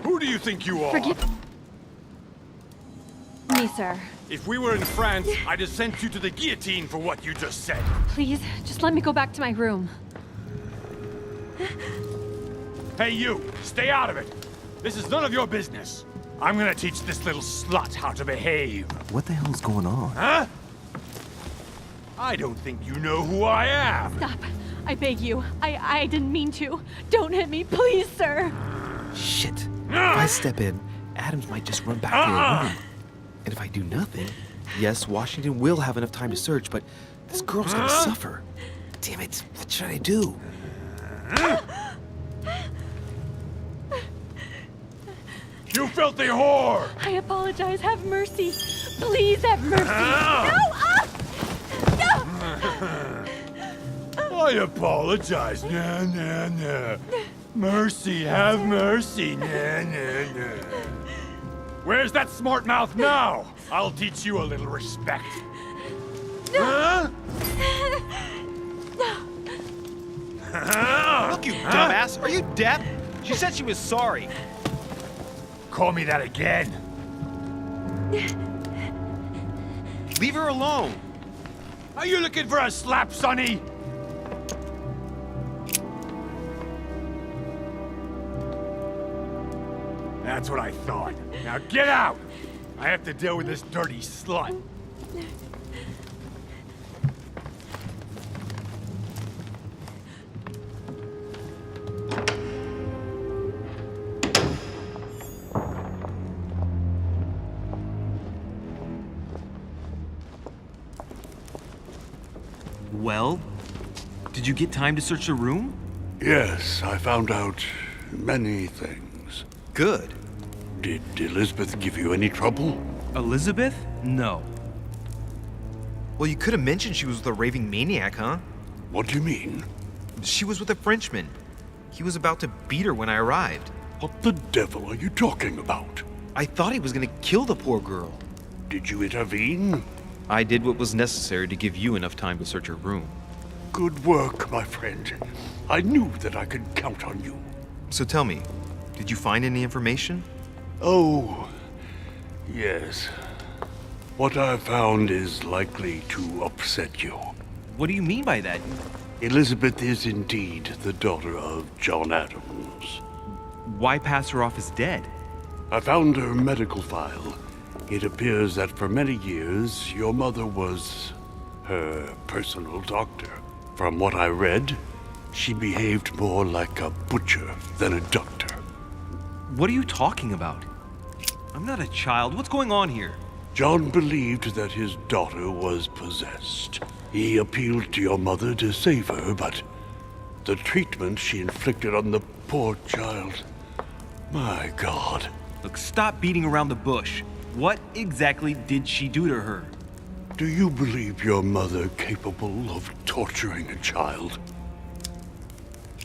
Who do you think you are? Forgive me, sir. If we were in France, I'd have sent you to the guillotine for what you just said. Please, just let me go back to my room. Hey, you! Stay out of it! This is none of your business. I'm gonna teach this little slut how to behave. What the hell's going on? Huh? I don't think you know who I am. Stop. I beg you. I didn't mean to. Don't hit me, please, sir. Shit. If I step in, Adams might just run back to her room. And if I do nothing, yes, Washington will have enough time to search, but this girl's gonna suffer. Damn it, what should I do? You filthy whore! I apologize. Have mercy. Please have mercy. No! I apologize. Nah, nah, nah. Mercy, have mercy. Nah, nah, nah. Where's that smart mouth now? I'll teach you a little respect. Huh? Look, you dumbass! Are you deaf? She said she was sorry. Call me that again. Leave her alone. Are you looking for a slap, Sonny? That's what I thought. Now get out! I have to deal with this dirty slut. Well, did you get time to search the room? Yes, I found out many things. Good. Did Elizabeth give you any trouble? Elizabeth? No. Well, you could have mentioned she was with a raving maniac, huh? What do you mean? She was with a Frenchman. He was about to beat her when I arrived. What the devil are you talking about? I thought he was gonna kill the poor girl. Did you intervene? I did what was necessary to give you enough time to search her room. Good work, my friend. I knew that I could count on you. So tell me, did you find any information? Oh, yes. What I found is likely to upset you. What do you mean by that? Elizabeth is indeed the daughter of John Adams. Why pass her off as dead? I found her medical file. It appears that for many years, your mother was her personal doctor. From what I read, she behaved more like a butcher than a doctor. What are you talking about? I'm not a child. What's going on here? John believed that his daughter was possessed. He appealed to your mother to save her, but the treatment she inflicted on the poor child. My God. Look, stop beating around the bush. What exactly did she do to her? Do you believe your mother capable of torturing a child?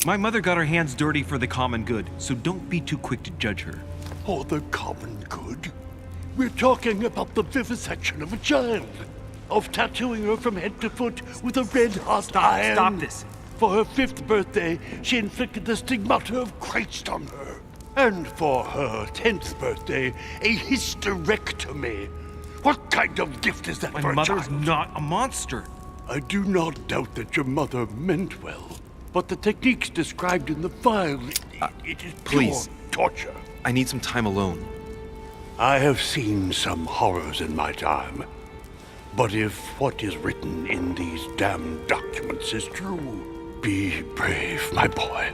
My mother got her hands dirty for the common good, so don't be too quick to judge her. Oh, the common good? We're talking about the vivisection of a child. Of tattooing her from head to foot with a red-hot iron. Stop this. For her 5th birthday, she inflicted the stigmata of Christ on her. And for her 10th birthday, a hysterectomy. What kind of gift is that for a child? My mother's not a monster. I do not doubt that your mother meant well. But the techniques described in the file, it is please. pure torture. I need some time alone. I have seen some horrors in my time. But if what is written in these damned documents is true, be brave, my boy.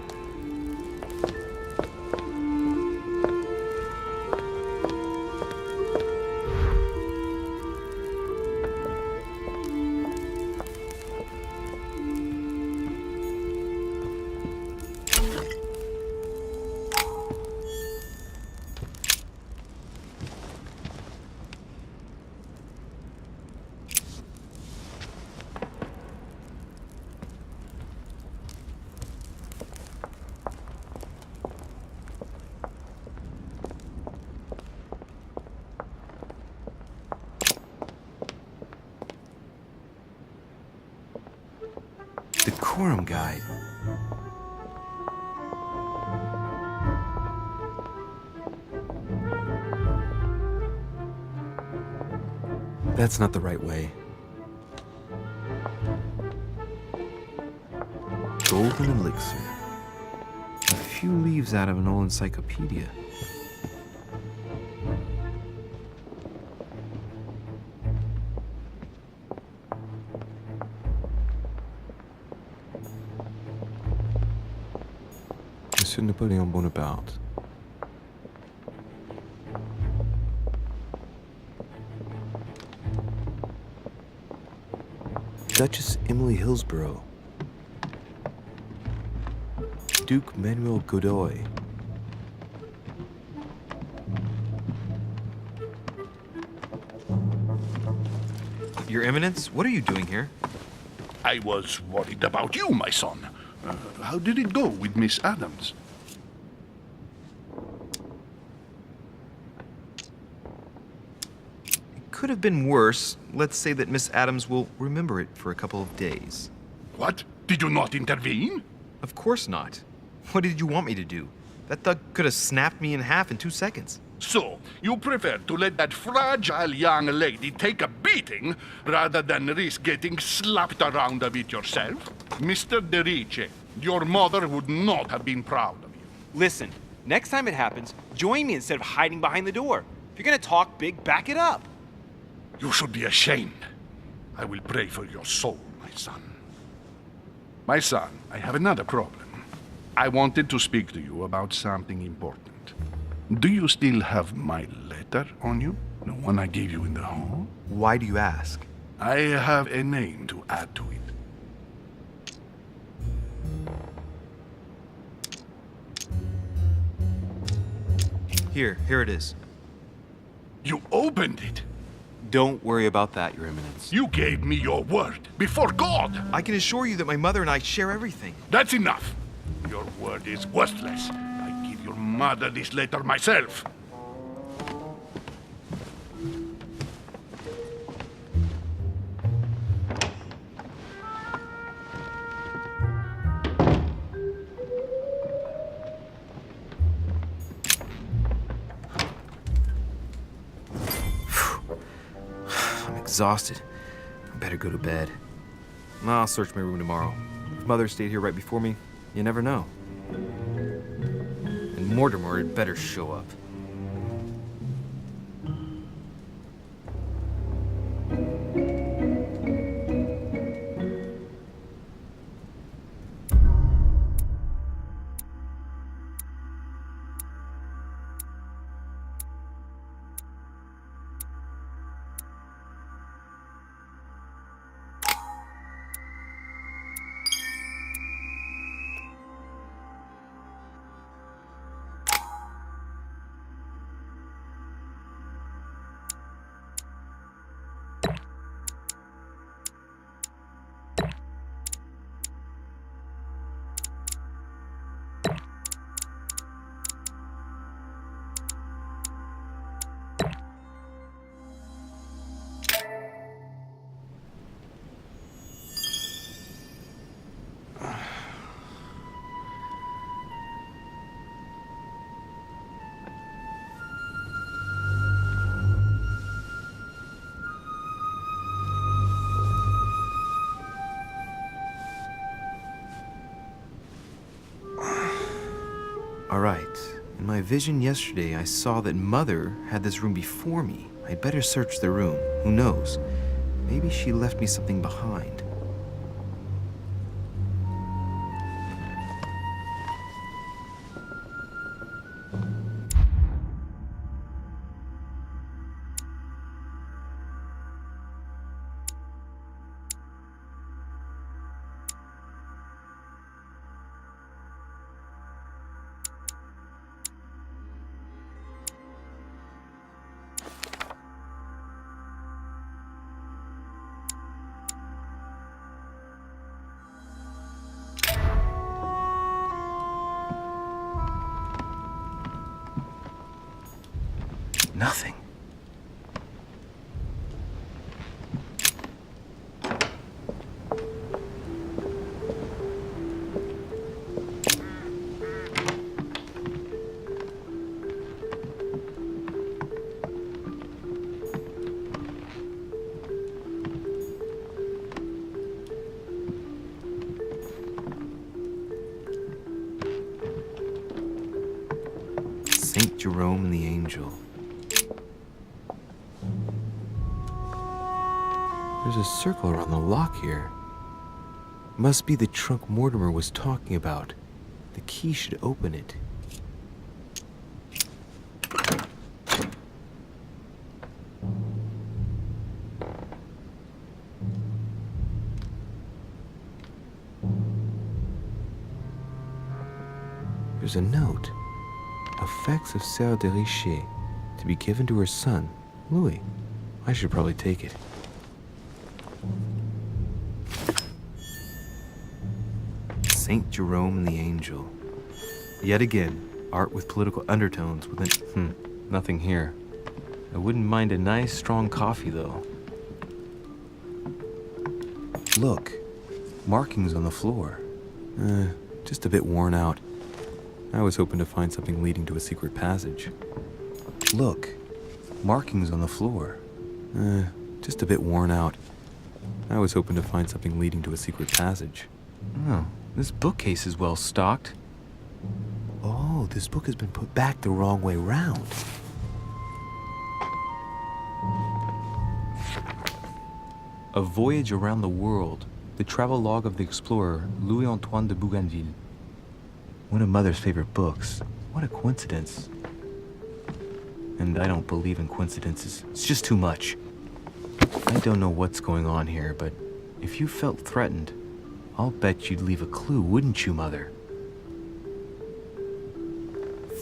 Decorum guide. That's not the right way. Golden elixir. A few leaves out of an old encyclopedia. Monsieur Napoleon Bonaparte. Duchess Emily Hillsborough. Duke Manuel Godoy. Your Eminence, what are you doing here? I was worried about you, my son. How did it go with Miss Adams? It could have been worse. Let's say that Miss Adams will remember it for a couple of days. What? Did you not intervene? Of course not. What did you want me to do? That thug could have snapped me in half in 2 seconds. So, you prefer to let that fragile young lady take a beating rather than risk getting slapped around a bit yourself? Mr. Derice, your mother would not have been proud of you. Listen, next time it happens, join me instead of hiding behind the door. If you're gonna talk big, back it up. You should be ashamed. I will pray for your soul, my son. My son, I have another problem. I wanted to speak to you about something important. Do you still have my letter on you? The one I gave you in the hall? Why do you ask? I have a name to add to it. Here it is. You opened it? Don't worry about that, Your Eminence. You gave me your word, before God! I can assure you that my mother and I share everything. That's enough! Your word is worthless. I give your mother this letter myself. I'm exhausted. I better go to bed. I'll search my room tomorrow. If Mother stayed here right before me, you never know. And Mortimer had better show up. Alright, in my vision yesterday, I saw that Mother had this room before me. I'd better search the room. Who knows? Maybe she left me something behind. Nothing. Saint Jerome and the Angel. There's a circle around the lock here. Must be the trunk Mortimer was talking about. The key should open it. There's a note. Effects of Sœur de Richer, to be given to her son, Louis. I should probably take it. Saint Jerome and the Angel. Yet again, art with political undertones within... nothing here. I wouldn't mind a nice, strong coffee, though. Look, markings on the floor. Just a bit worn out. I was hoping to find something leading to a secret passage. Look, markings on the floor. Just a bit worn out. I was hoping to find something leading to a secret passage. Oh, this bookcase is well stocked. Oh, this book has been put back the wrong way round. A Voyage Around the World. The travelogue of the explorer Louis-Antoine de Bougainville. One of Mother's favorite books. What a coincidence. And I don't believe in coincidences. It's just too much. I don't know what's going on here, but if you felt threatened, I'll bet you'd leave a clue, wouldn't you, Mother?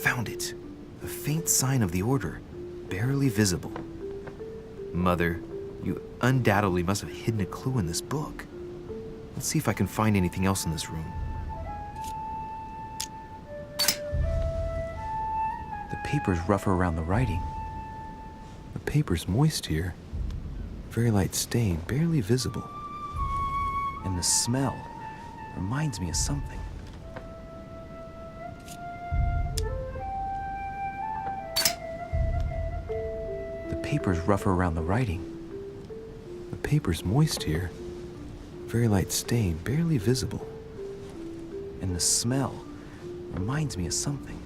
Found it. A faint sign of the order, barely visible. Mother, you undoubtedly must have hidden a clue in this book. Let's see if I can find anything else in this room. The paper's rougher around the writing. The paper's moist here. Very light stain, barely visible. And the smell reminds me of something. The paper's rougher around the writing. The paper's moist here. Very light stain, barely visible. And the smell reminds me of something.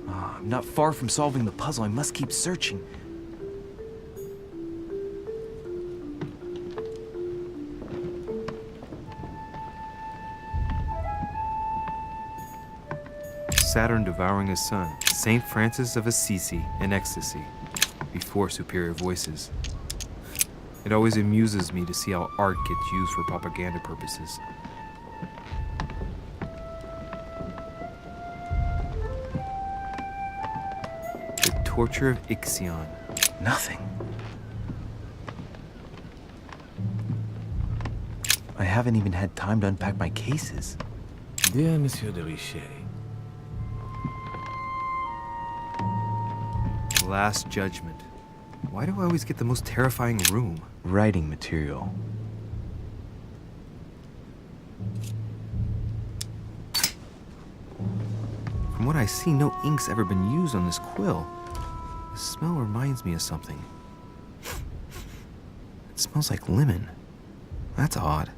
I'm not far from solving the puzzle. I must keep searching. Saturn devouring his son. Saint Francis of Assisi in ecstasy. Before superior voices. It always amuses me to see how art gets used for propaganda purposes. The torture of Ixion. Nothing. I haven't even had time to unpack my cases. Dear Monsieur de Richer. Last Judgment. Why do I always get the most terrifying room? Writing material. From what I see, no ink's ever been used on this quill. The smell reminds me of something. It smells like lemon. That's odd.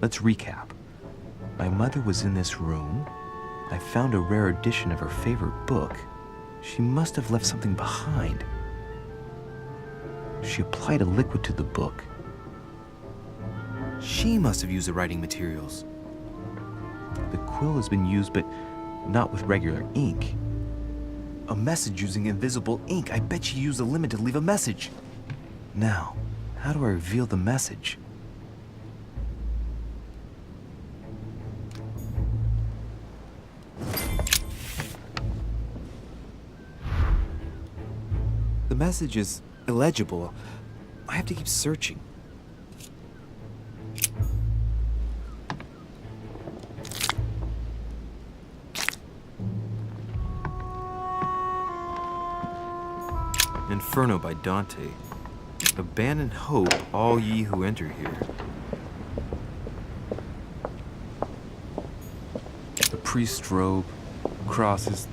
Let's recap. My mother was in this room. I found a rare edition of her favorite book. She must have left something behind. She applied a liquid to the book. She must have used the writing materials. The quill has been used, but not with regular ink. A message using invisible ink. I bet she used the limit to leave a message. Now, how do I reveal the message? The message is illegible. I have to keep searching. Inferno by Dante. Abandon hope, all ye who enter here. The priest's robe, crosses.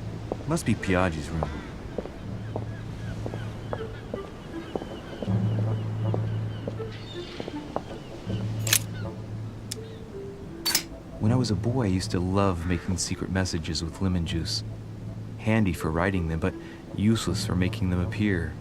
Must be Piaggi's room. When I was a boy, I used to love making secret messages with lemon juice. Handy for writing them, but useless for making them appear.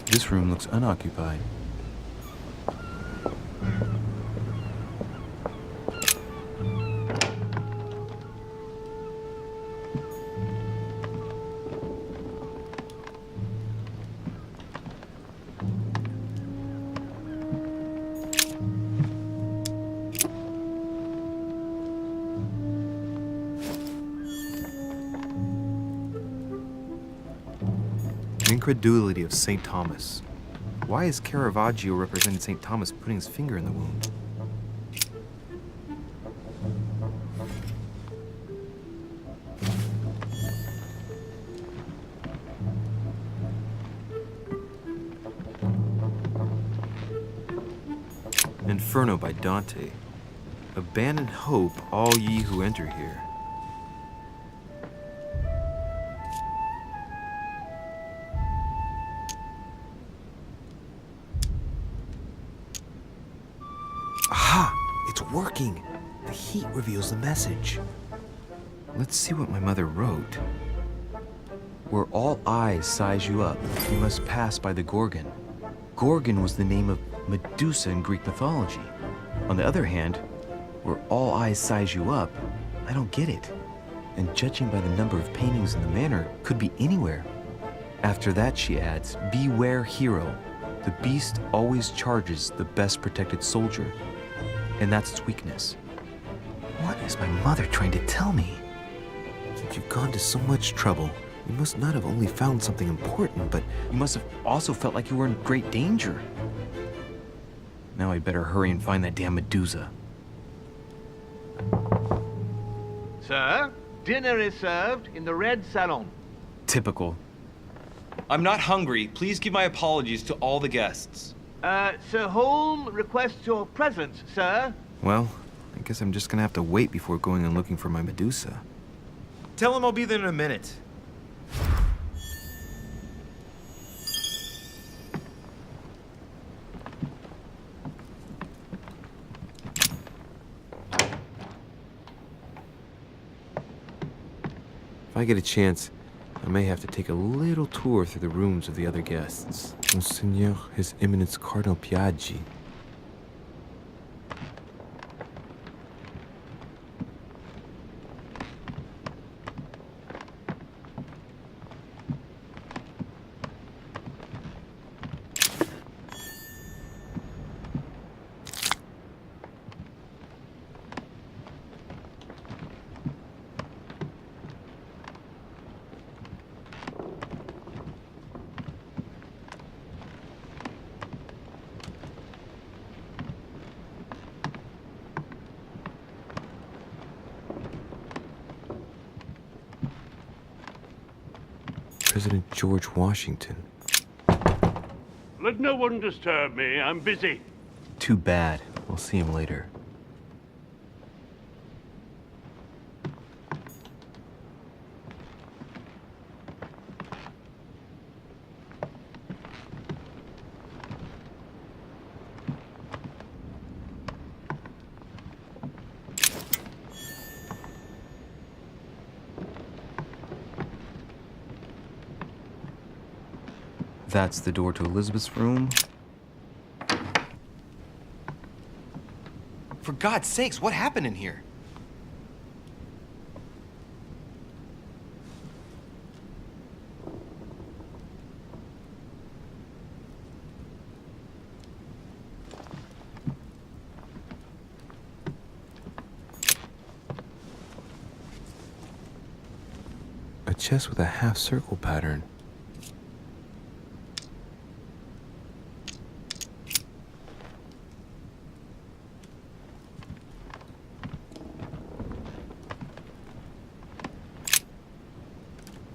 This room looks unoccupied. Incredulity of St. Thomas. Why is Caravaggio representing St. Thomas putting his finger in the wound? Inferno by Dante. Abandon hope, all ye who enter here. It's working! The heat reveals the message. Let's see what my mother wrote. Where all eyes size you up, you must pass by the Gorgon. Gorgon was the name of Medusa in Greek mythology. On the other hand, where all eyes size you up, I don't get it. And judging by the number of paintings in the manor, could be anywhere. After that, she adds, beware hero. The beast always charges the best protected soldier. And that's its weakness. What is my mother trying to tell me? If you've gone to so much trouble, you must not have only found something important, but you must have also felt like you were in great danger. Now I'd better hurry and find that damn Medusa. Sir, dinner is served in the red salon. Typical. I'm not hungry. Please give my apologies to all the guests. Sir Holm requests your presence, sir. Well, I guess I'm just gonna have to wait before going and looking for my Medusa. Tell him I'll be there in a minute. If I get a chance, I may have to take a little tour through the rooms of the other guests. Monseigneur, His Eminence Cardinal Piaggi. President George Washington. Let no one disturb me. I'm busy. Too bad. We'll see him later. That's the door to Elizabeth's room. For God's sakes, what happened in here? A chest with a half-circle pattern.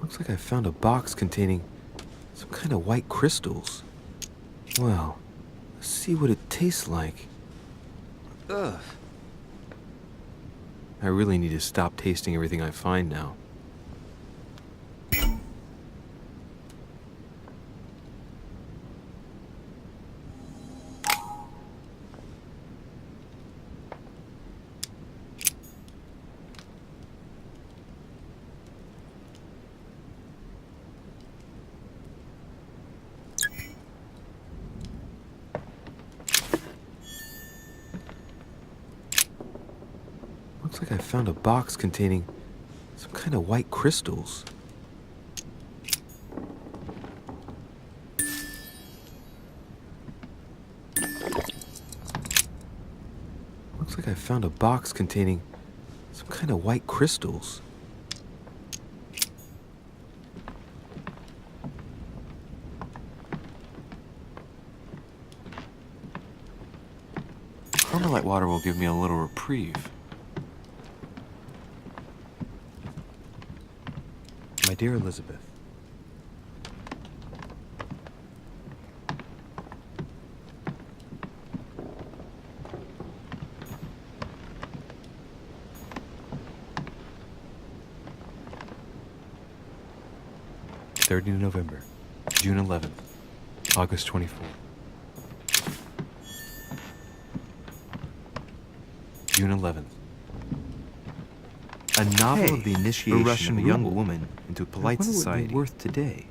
Looks like I found a box containing some kind of white crystals. Well, let's see what it tastes like. Ugh. I really need to stop tasting everything I find now. Looks like I found a box containing some kind of white crystals. Looks like I found a box containing some kind of white crystals. Carmelite water will give me a little reprieve. My dear Elizabeth, "30 November, June 11th, August 24th. June 11th. A novel of the initiation of a young woman into polite society. What would it be worth today?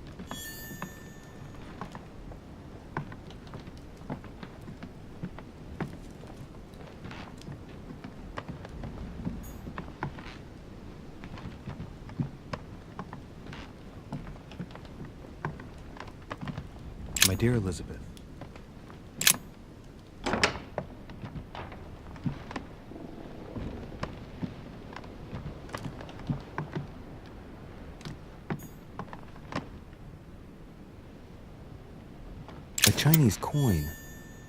My dear Elizabeth, a Chinese coin,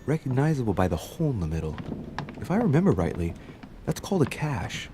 recognizable by the hole in the middle. If I remember rightly, that's called a cash.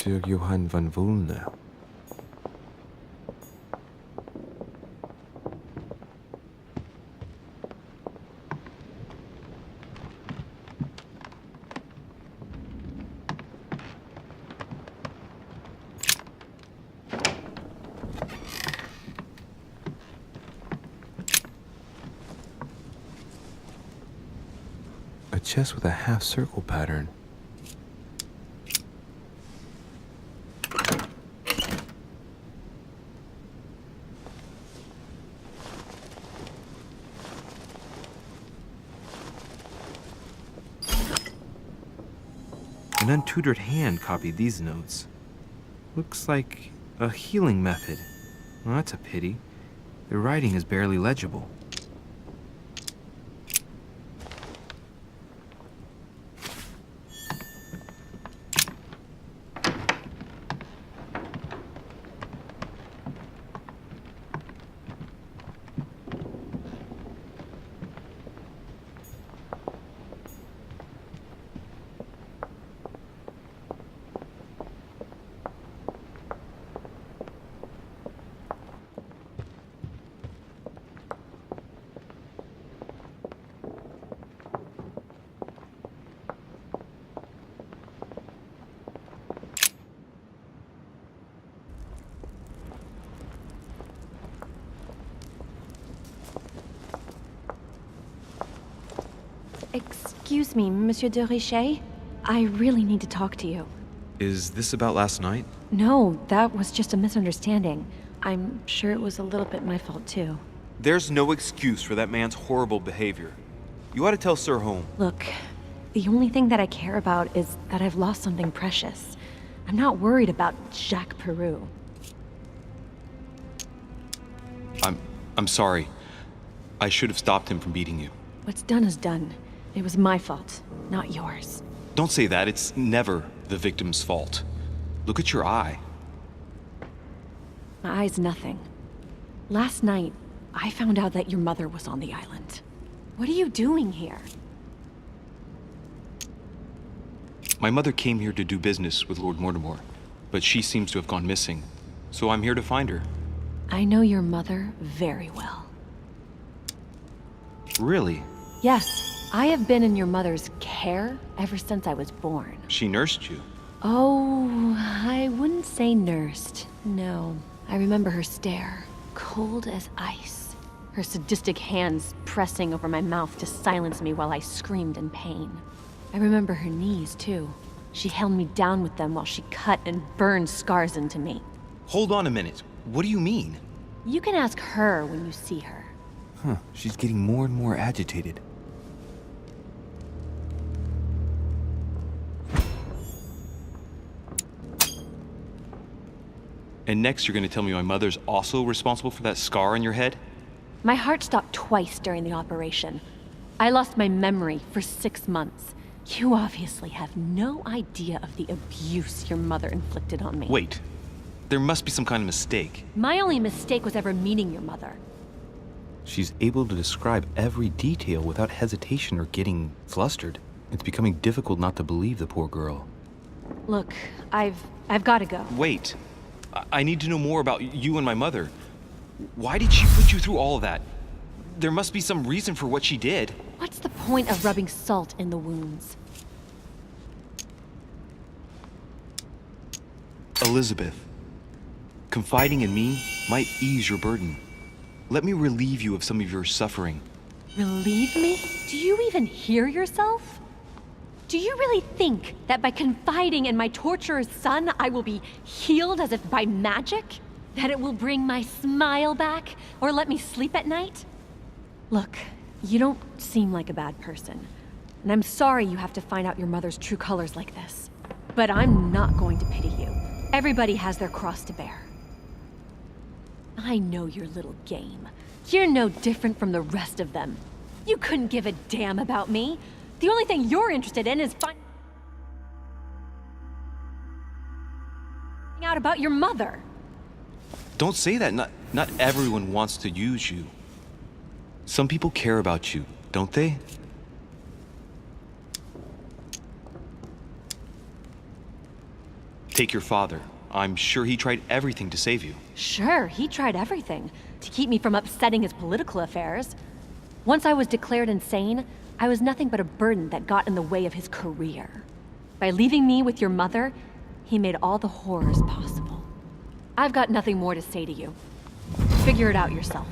Professeur Johann von Wulner. A chest with a half-circle pattern. An untutored hand copied these notes. Looks like a healing method. Well, that's a pity. The writing is barely legible. Excuse me, Monsieur de Richet? I really need to talk to you. Is this about last night? No, that was just a misunderstanding. I'm sure it was a little bit my fault, too. There's no excuse for that man's horrible behavior. You ought to tell Sir Home. Look, the only thing that I care about is that I've lost something precious. I'm not worried about Jacques Peru. I'm sorry. I should have stopped him from beating you. What's done is done. It was my fault, not yours. Don't say that. It's never the victim's fault. Look at your eye. My eye's nothing. Last night, I found out that your mother was on the island. What are you doing here? My mother came here to do business with Lord Mortimer, but she seems to have gone missing. So I'm here to find her. I know your mother very well. Really? Yes. I have been in your mother's care ever since I was born. She nursed you? Oh, I wouldn't say nursed. No. I remember her stare, cold as ice. Her sadistic hands pressing over my mouth to silence me while I screamed in pain. I remember her knees, too. She held me down with them while she cut and burned scars into me. Hold on a minute. What do you mean? You can ask her when you see her. Huh, she's getting more and more agitated. And next you're gonna tell me my mother's also responsible for that scar on your head? My heart stopped twice during the operation. I lost my memory for 6 months. You obviously have no idea of the abuse your mother inflicted on me. Wait. There must be some kind of mistake. My only mistake was ever meeting your mother. She's able to describe every detail without hesitation or getting flustered. It's becoming difficult not to believe the poor girl. Look, I've got to go. Wait. I need to know more about you and my mother. Why did she put you through all of that? There must be some reason for what she did. What's the point of rubbing salt in the wounds? Elizabeth, confiding in me might ease your burden. Let me relieve you of some of your suffering. Relieve me? Do you even hear yourself? Do you really think that by confiding in my torturer's son, I will be healed as if by magic? That it will bring my smile back or let me sleep at night? Look, you don't seem like a bad person. And I'm sorry you have to find out your mother's true colors like this. But I'm not going to pity you. Everybody has their cross to bear. I know your little game. You're no different from the rest of them. You couldn't give a damn about me. The only thing you're interested in is finding out about your mother. Don't say that. Not everyone wants to use you. Some people care about you, don't they? Take your father. I'm sure he tried everything to save you. Sure, he tried everything to keep me from upsetting his political affairs. Once I was declared insane, I was nothing but a burden that got in the way of his career. By leaving me with your mother, he made all the horrors possible. I've got nothing more to say to you. Figure it out yourself.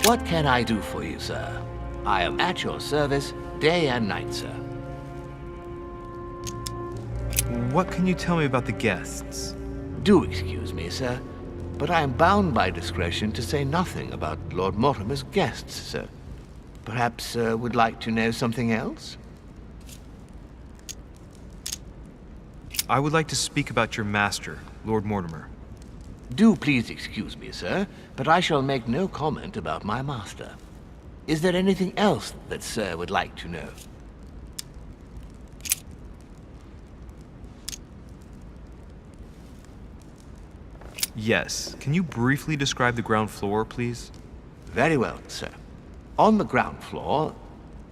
What can I do for you, sir? I am at your service day and night, sir. What can you tell me about the guests? Do excuse me, sir, but I am bound by discretion to say nothing about Lord Mortimer's guests, sir. Perhaps sir would like to know something else? I would like to speak about your master, Lord Mortimer. Do please excuse me, sir, but I shall make no comment about my master. Is there anything else that sir would like to know? Yes. Can you briefly describe the ground floor, please? Very well, sir. On the ground floor,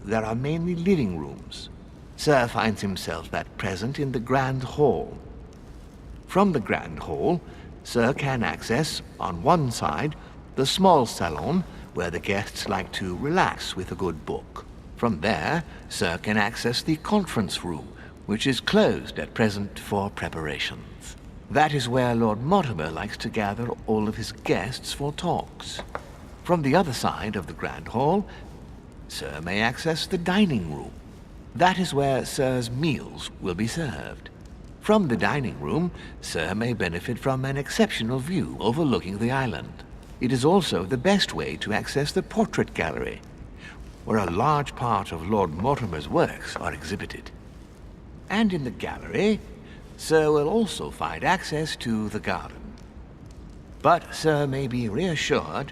there are mainly living rooms. Sir finds himself at present in the Grand Hall. From the Grand Hall, Sir can access, on one side, the small salon where the guests like to relax with a good book. From there, Sir can access the conference room, which is closed at present for preparations. That is where Lord Mortimer likes to gather all of his guests for talks. From the other side of the Grand Hall, Sir may access the dining room. That is where Sir's meals will be served. From the dining room, Sir may benefit from an exceptional view overlooking the island. It is also the best way to access the portrait gallery, where a large part of Lord Mortimer's works are exhibited. And in the gallery, Sir will also find access to the garden. But Sir may be reassured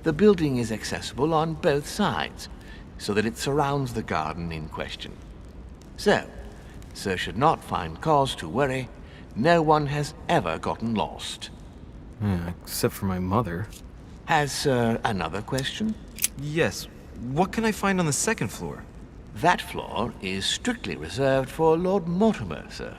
the building is accessible on both sides, so that it surrounds the garden in question. So, Sir should not find cause to worry. No one has ever gotten lost. Except for my mother. Has Sir another question? Yes. What can I find on the second floor? That floor is strictly reserved for Lord Mortimer, sir.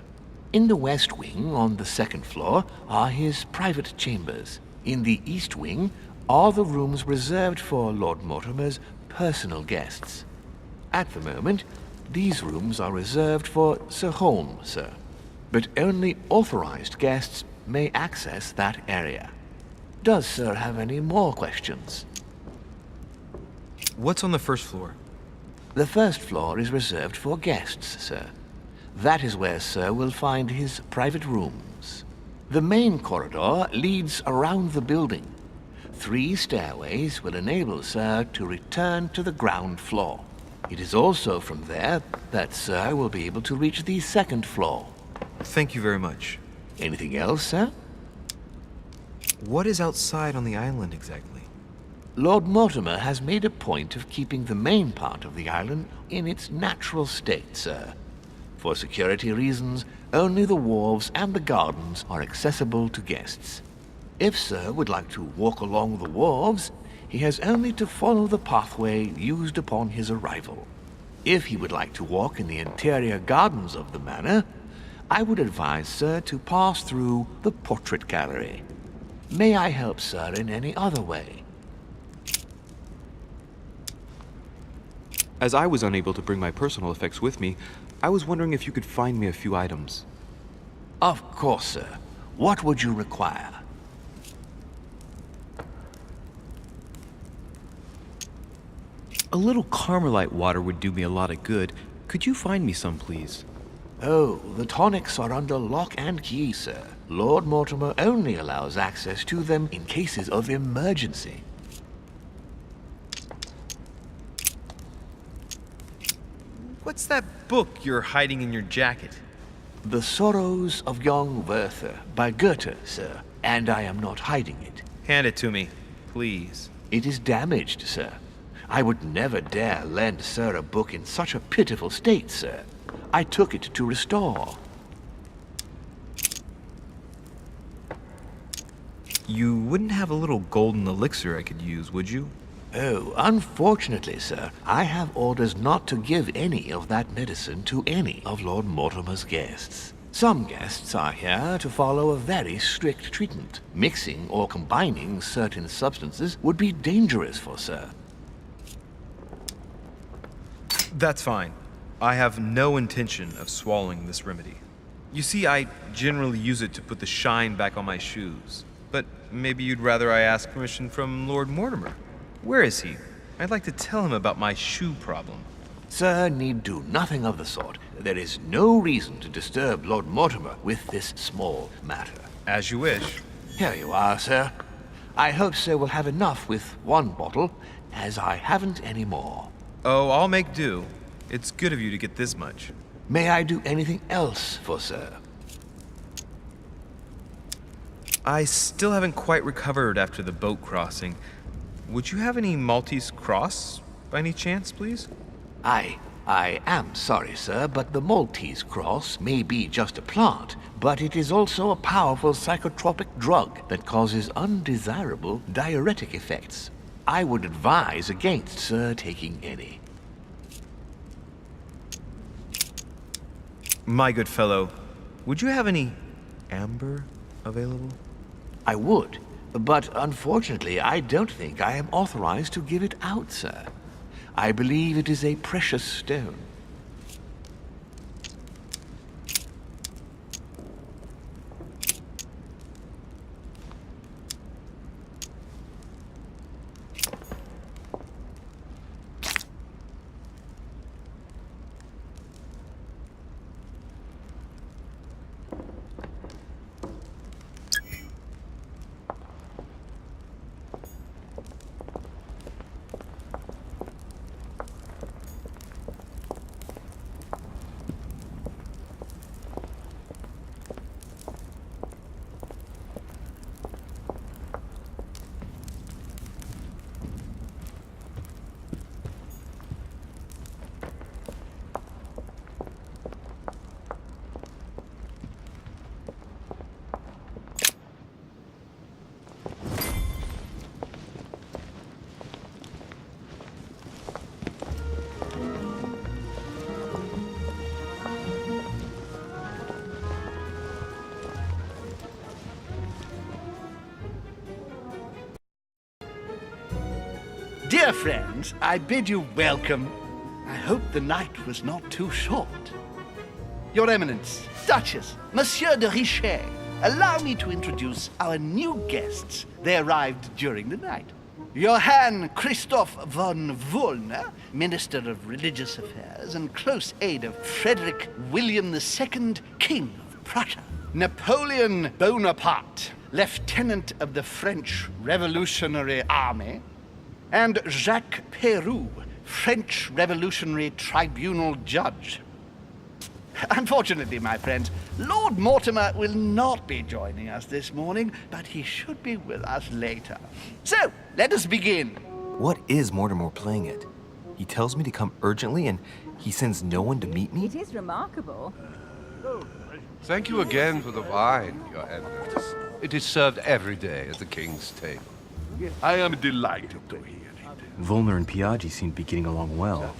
In the west wing on the second floor are his private chambers. In the east wing are the rooms reserved for Lord Mortimer's personal guests. At the moment, these rooms are reserved for Sir Holmes, sir. But only authorized guests may access that area. Does Sir have any more questions? What's on the first floor? The first floor is reserved for guests, sir. That is where Sir will find his private rooms. The main corridor leads around the building. 3 stairways will enable Sir to return to the ground floor. It is also from there that Sir will be able to reach the second floor. Thank you very much. Anything else, sir? What is outside on the island exactly? Lord Mortimer has made a point of keeping the main part of the island in its natural state, sir. For security reasons, only the wharves and the gardens are accessible to guests. If Sir would like to walk along the wharves, he has only to follow the pathway used upon his arrival. If he would like to walk in the interior gardens of the manor, I would advise Sir to pass through the portrait gallery. May I help Sir in any other way? As I was unable to bring my personal effects with me, I was wondering if you could find me a few items. Of course, sir. What would you require? A little Carmelite water would do me a lot of good. Could you find me some, please? Oh, the tonics are under lock and key, sir. Lord Mortimer only allows access to them in cases of emergency. What's that book you're hiding in your jacket? The Sorrows of Young Werther by Goethe, sir, and I am not hiding it. Hand it to me, please. It is damaged, sir. I would never dare lend sir a book in such a pitiful state, sir. I took it to restore. You wouldn't have a little golden elixir I could use, would you? Oh, unfortunately, sir, I have orders not to give any of that medicine to any of Lord Mortimer's guests. Some guests are here to follow a very strict treatment. Mixing or combining certain substances would be dangerous for sir. That's fine. I have no intention of swallowing this remedy. You see, I generally use it to put the shine back on my shoes. But maybe you'd rather I ask permission from Lord Mortimer. Where is he? I'd like to tell him about my shoe problem. Sir need do nothing of the sort. There is no reason to disturb Lord Mortimer with this small matter. As you wish. Here you are, sir. I hope sir will have enough with one bottle, as I haven't any more. Oh, I'll make do. It's good of you to get this much. May I do anything else for sir? I still haven't quite recovered after the boat crossing. Would you have any Maltese cross, by any chance, please? I am sorry, sir, but the Maltese cross may be just a plant, but it is also a powerful psychotropic drug that causes undesirable diuretic effects. I would advise against sir taking any. My good fellow, would you have any amber available? I would, but unfortunately I don't think I am authorized to give it out, sir. I believe it is a precious stone. Dear friends, I bid you welcome. I hope the night was not too short. Your Eminence, Duchess, Monsieur de Richet, allow me to introduce our new guests. They arrived during the night. Johann Christoph von Wollner, Minister of Religious Affairs and close aide of Frederick William II, King of Prussia. Napoleon Bonaparte, Lieutenant of the French Revolutionary Army. And Jacques Peroux, French Revolutionary Tribunal Judge. Unfortunately, my friends, Lord Mortimer will not be joining us this morning, but he should be with us later. So, let us begin. What is Mortimer playing at? He tells me to come urgently and he sends no one to meet me? It is remarkable. Thank you again for the wine, Your Eminence. It is served every day at the king's table. I am delighted to hear it. Wollner and Piaggi seem to be getting along well.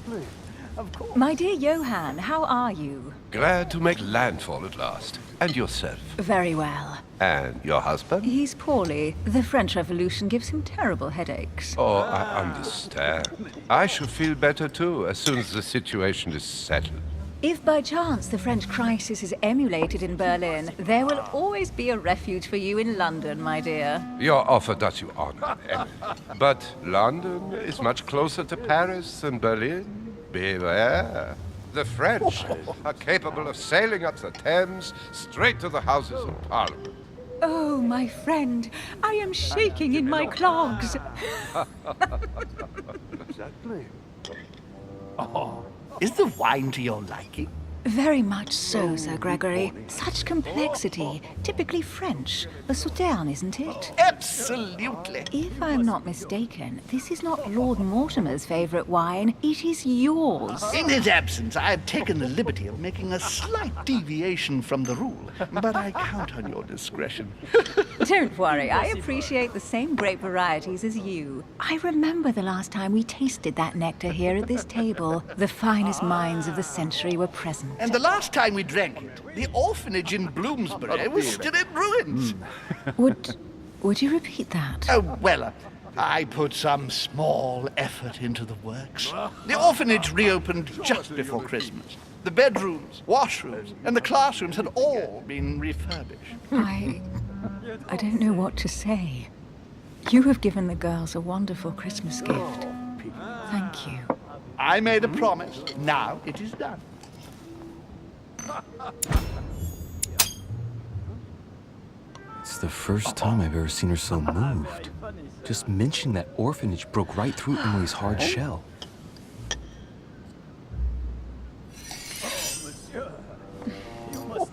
My dear Johann, how are you? Glad to make landfall at last. And yourself? Very well. And your husband? He's poorly. The French Revolution gives him terrible headaches. Oh, I understand. I shall feel better too, as soon as the situation is settled. If by chance the French crisis is emulated in Berlin, there will always be a refuge for you in London, my dear. Your offer does you honor, Emily. But London is much closer to Paris than Berlin. Beware. The French are capable of sailing up the Thames straight to the Houses of Parliament. Oh, my friend, I am shaking in my clogs. Exactly. Oh. Is the wine to your liking? Very much so, Sir Gregory. Such complexity. Typically French. A Sauterne, isn't it? Absolutely. If I'm not mistaken, this is not Lord Mortimer's favourite wine. It is yours. In his absence, I have taken the liberty of making a slight deviation from the rule. But I count on your discretion. Don't worry, I appreciate the same grape varieties as you. I remember the last time we tasted that nectar here at this table. The finest minds of the century were present. And the last time we drank it, the orphanage in Bloomsbury was still in ruins. Would you repeat that? Oh, well, I put some small effort into the works. The orphanage reopened just before Christmas. The bedrooms, washrooms, and the classrooms had all been refurbished. I don't know what to say. You have given the girls a wonderful Christmas gift. Thank you. I made a promise. Now it is done. It's the first time I've ever seen her so moved. Just mentioning that orphanage broke right through Emily's hard shell.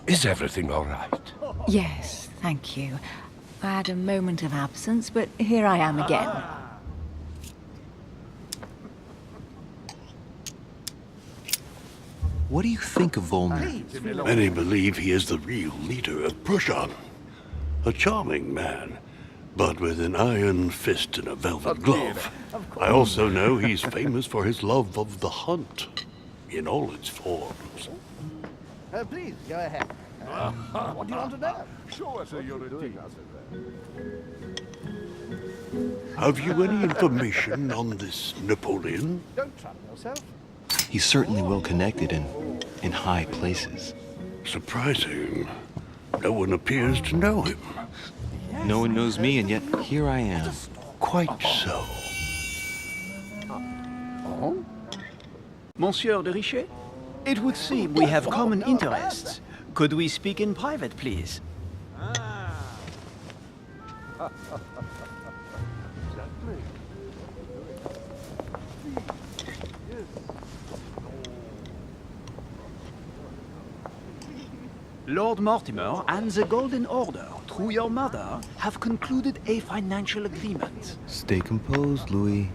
Is everything all right? Yes, thank you. I had a moment of absence, but here I am again. What do you think of Volner? Many believe he is the real leader of Prussia. A charming man, but with an iron fist and a velvet glove. I also know he's famous for his love of the hunt, in all its forms. Please, go ahead. What do you want to know? Show us your routine. Have you any information on this Napoleon? Don't trouble yourself. He's certainly well connected and in high places. Surprising. No one appears to know him. No one knows me, and yet here I am. Quite so. Monsieur de Richet? It would seem we have common interests. Could we speak in private, please? Lord Mortimer and the Golden Order, through your mother, have concluded a financial agreement. Stay composed, Louis.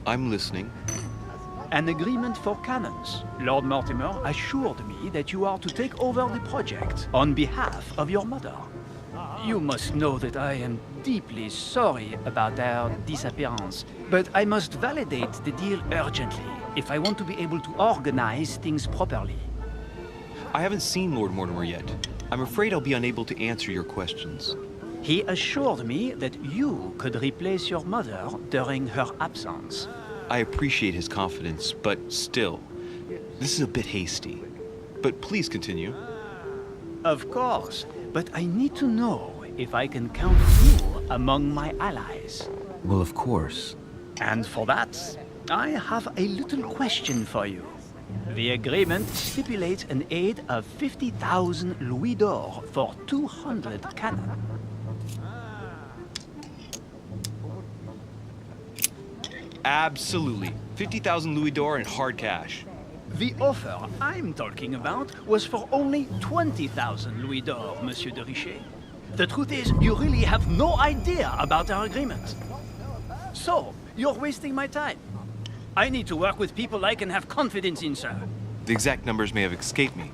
I'm listening. An agreement for cannons. Lord Mortimer assured me that you are to take over the project on behalf of your mother. You must know that I am deeply sorry about our disappearance, but I must validate the deal urgently if I want to be able to organize things properly. I haven't seen Lord Mortimer yet. I'm afraid I'll be unable to answer your questions. He assured me that you could replace your mother during her absence. I appreciate his confidence, but still, this is a bit hasty. But please continue. Of course, but I need to know if I can count you among my allies. Well, of course. And for that, I have a little question for you. The agreement stipulates an aid of 50,000 louis d'or for 200 cannon. Absolutely. 50,000 louis d'or in hard cash. The offer I'm talking about was for only 20,000 louis d'or, Monsieur de Richet. The truth is, you really have no idea about our agreement. So, you're wasting my time. I need to work with people I can have confidence in, sir. The exact numbers may have escaped me.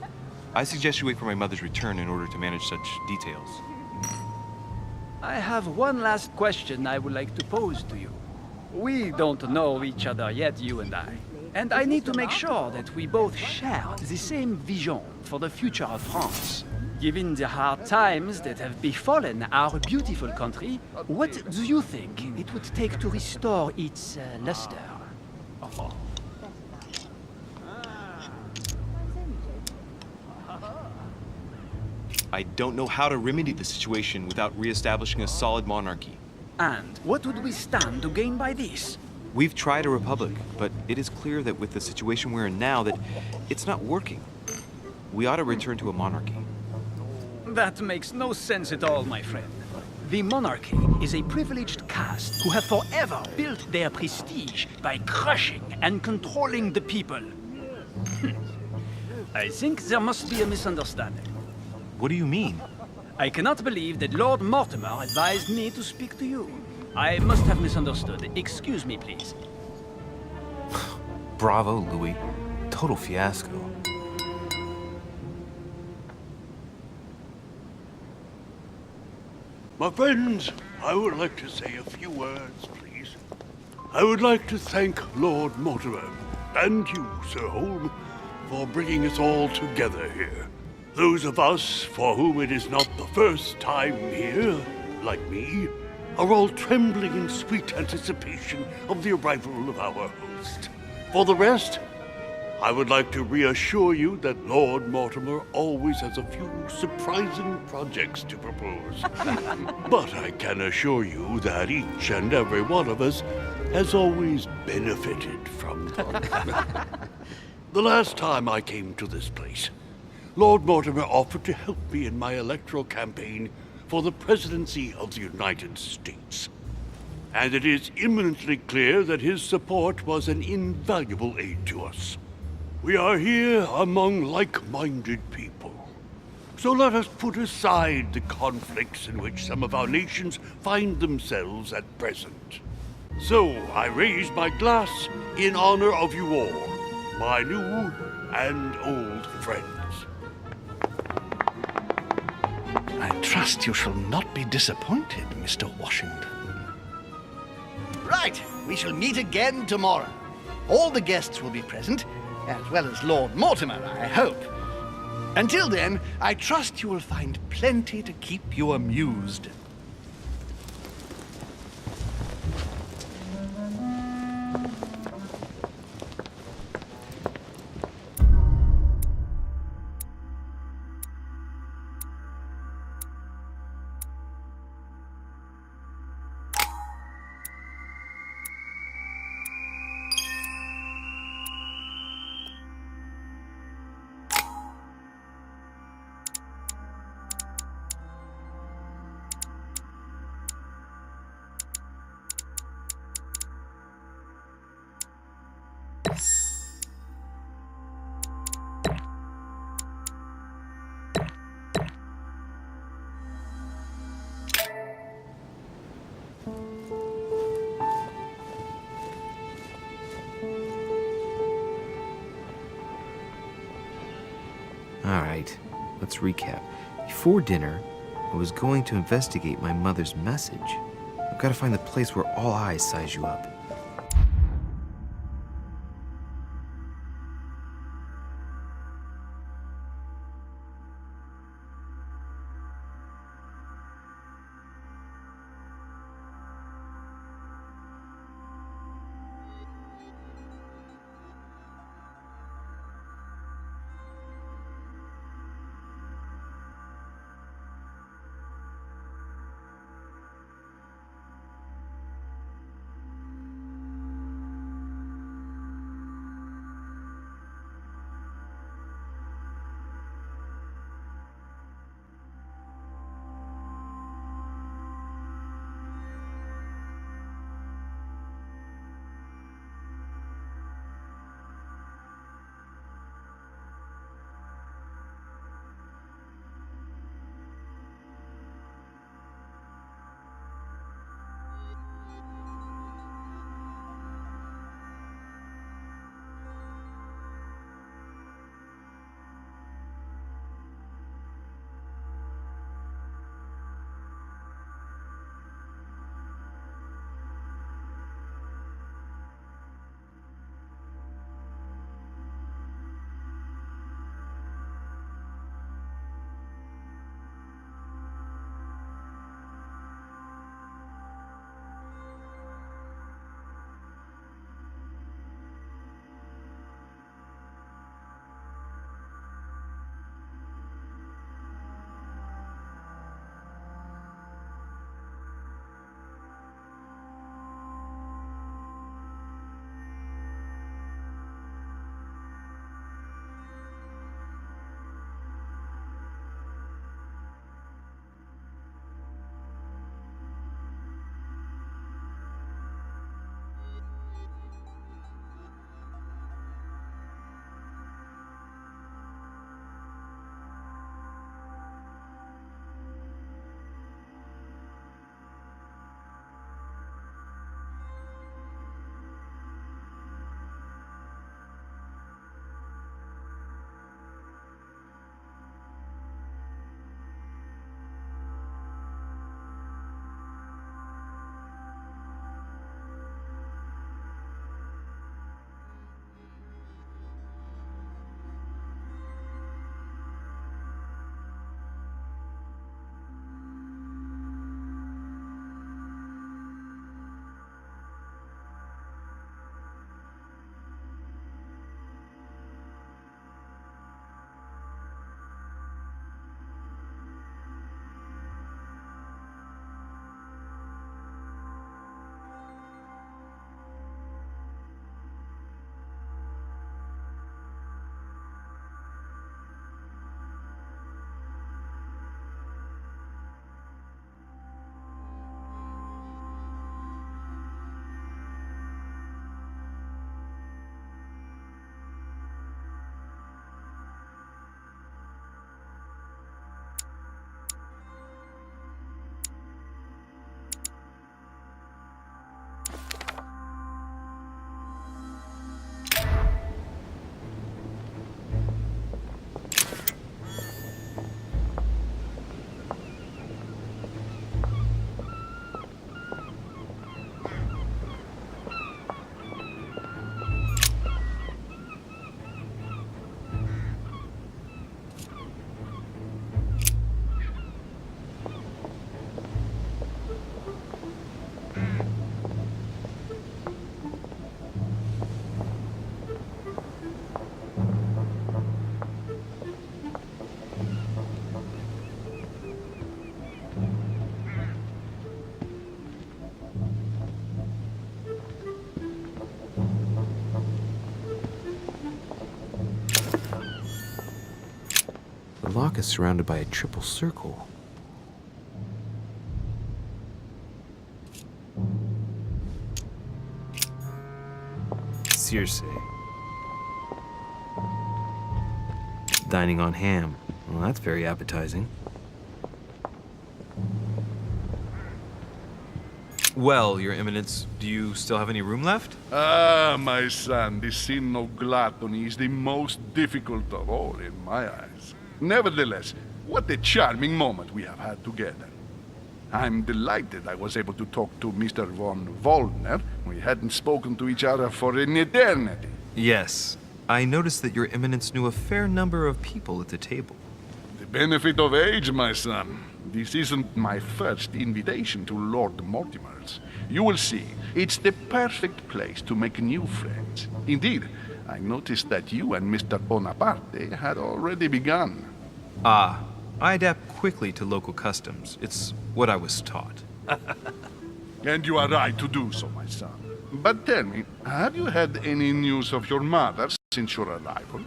I suggest you wait for my mother's return in order to manage such details. I have one last question I would like to pose to you. We don't know each other yet, you and I. And I need to make sure that we both share the same vision for the future of France. Given the hard times that have befallen our beautiful country, what do you think it would take to restore its luster? I don't know how to remedy the situation without re-establishing a solid monarchy. And what would we stand to gain by this? We've tried a republic, but it is clear that with the situation we're in now, that it's not working. We ought to return to a monarchy. That makes no sense at all, my friend. The monarchy is a privileged caste who have forever built their prestige by crushing and controlling the people. I think there must be a misunderstanding. What do you mean? I cannot believe that Lord Mortimer advised me to speak to you. I must have misunderstood. Excuse me, please. Bravo, Louis. Total fiasco. My friends, I would like to say a few words, please. I would like to thank Lord Mortimer, and you, Sir Holm, for bringing us all together here. Those of us for whom it is not the first time here, like me, are all trembling in sweet anticipation of the arrival of our host. For the rest, I would like to reassure you that Lord Mortimer always has a few surprising projects to propose. But I can assure you that each and every one of us has always benefited from them. The last time I came to this place, Lord Mortimer offered to help me in my electoral campaign for the presidency of the United States. And it is imminently clear that his support was an invaluable aid to us. We are here among like-minded people. So let us put aside the conflicts in which some of our nations find themselves at present. So I raise my glass in honor of you all, my new and old friends. I trust you shall not be disappointed, Mr. Washington. Right, we shall meet again tomorrow. All the guests will be present, as well as Lord Mortimer, I hope. Until then, I trust you will find plenty to keep you amused. Alright, let's recap. Before dinner, I was going to investigate my mother's message. I've got to find the place where all eyes size you up. lock is surrounded by a triple circle. Circe. Dining on ham. Well, that's very appetizing. Well, Your Eminence, do you still have any room left? Ah, my son, this sin of gluttony is the most difficult of all in my eyes. Nevertheless, what a charming moment we have had together. I'm delighted I was able to talk to Mr. von Wollner. We hadn't spoken to each other for an eternity. Yes. I noticed that Your Eminence knew a fair number of people at the table. The benefit of age, my son. This isn't my first invitation to Lord Mortimer's. You will see, it's the perfect place to make new friends. Indeed, I noticed that you and Mr. Bonaparte had already begun. Ah, I adapt quickly to local customs. It's what I was taught. And you are right to do so, my son. But tell me, have you had any news of your mother since your arrival?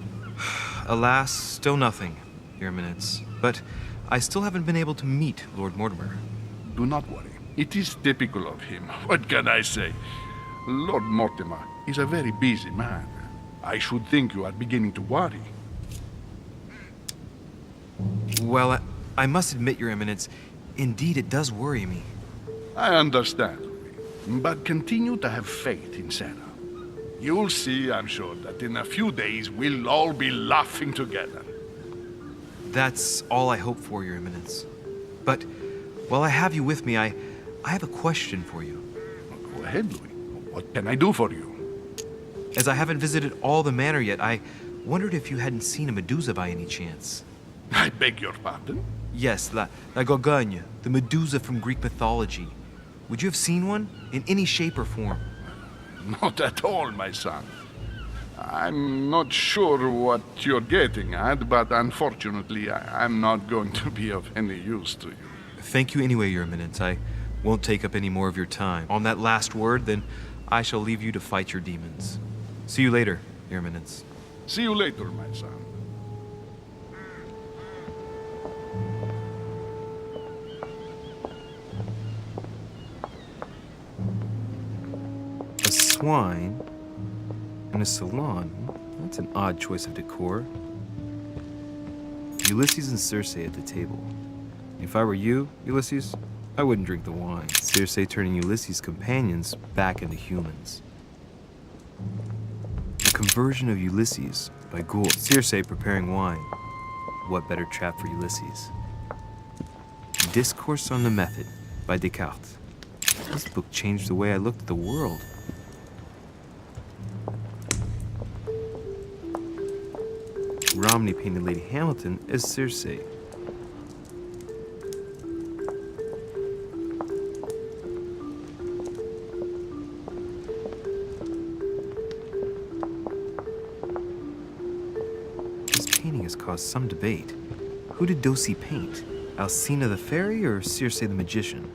Alas, still nothing, Your Eminence. But I still haven't been able to meet Lord Mortimer. Do not worry. It is typical of him. What can I say? Lord Mortimer is a very busy man. I should think you are beginning to worry. Well, I must admit, Your Eminence, indeed it does worry me. I understand, but continue to have faith in Sarah. You'll see, I'm sure, that in a few days we'll all be laughing together. That's all I hope for, Your Eminence. But while I have you with me, I have a question for you. Go ahead, Louis. What can I do for you? As I haven't visited all the manor yet, I wondered if you hadn't seen a Medusa by any chance. I beg your pardon? Yes, La Gorgogne, the Medusa from Greek mythology. Would you have seen one, in any shape or form? Not at all, my son. I'm not sure what you're getting at, but unfortunately, I'm not going to be of any use to you. Thank you anyway, Your Eminence. I won't take up any more of your time. On that last word, then, I shall leave you to fight your demons. See you later, Your Eminence. See you later, my son. A swine in a salon. That's an odd choice of decor. Ulysses and Circe at the table. If I were you, Ulysses, I wouldn't drink the wine. Circe turning Ulysses' companions back into humans. The conversion of Ulysses by Gould. Circe preparing wine. What better trap for Ulysses? Discourse on the Method by Descartes. This book changed the way I looked at the world. Romney painted Lady Hamilton as Circe. This painting has caused some debate. Who did Dosey paint? Alcina the fairy or Circe the magician?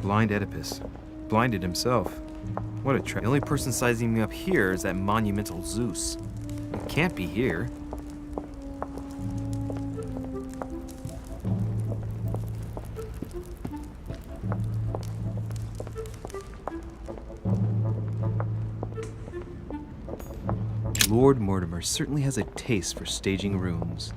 Blind Oedipus. Blinded himself. What a trap. The only person sizing me up here is that monumental Zeus. It can't be here. Lord Mortimer certainly has a taste for staging rooms.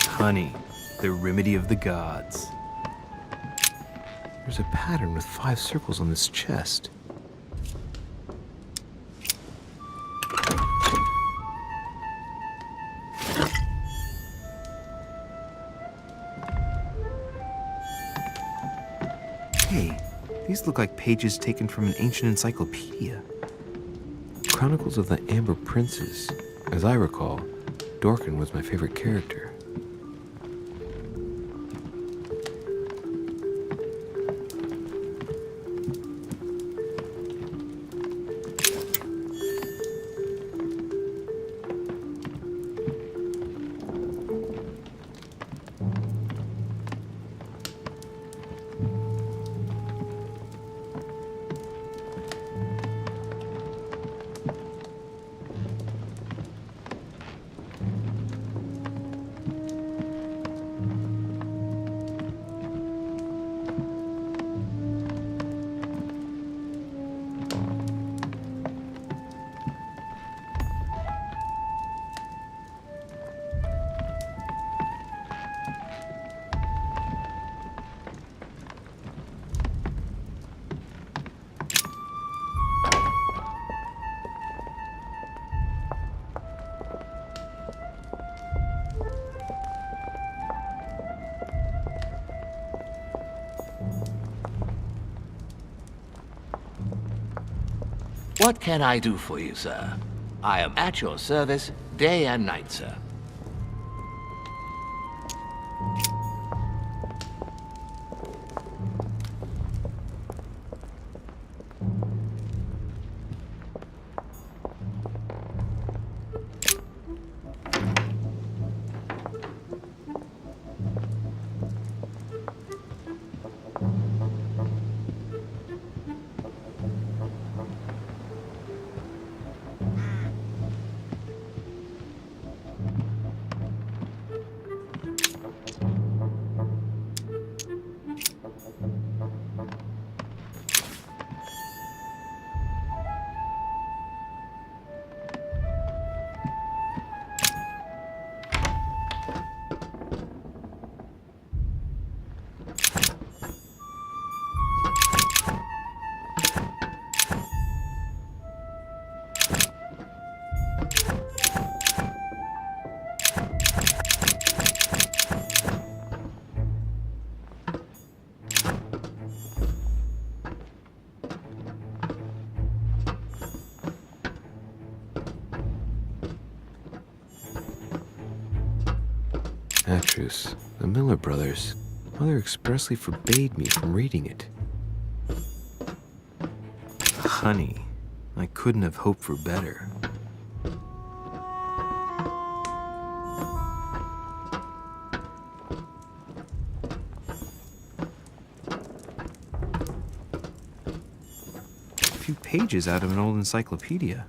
Honey, the remedy of the gods. There's a pattern with 5 circles on this chest. Hey, these look like pages taken from an ancient encyclopedia. Chronicles of the Amber Princes. As I recall, Dorkin was my favorite character. What can I do for you, sir? I am at your service day and night, sir. Actress, the Miller Brothers. Mother expressly forbade me from reading it. Honey, I couldn't have hoped for better. A few pages out of an old encyclopedia.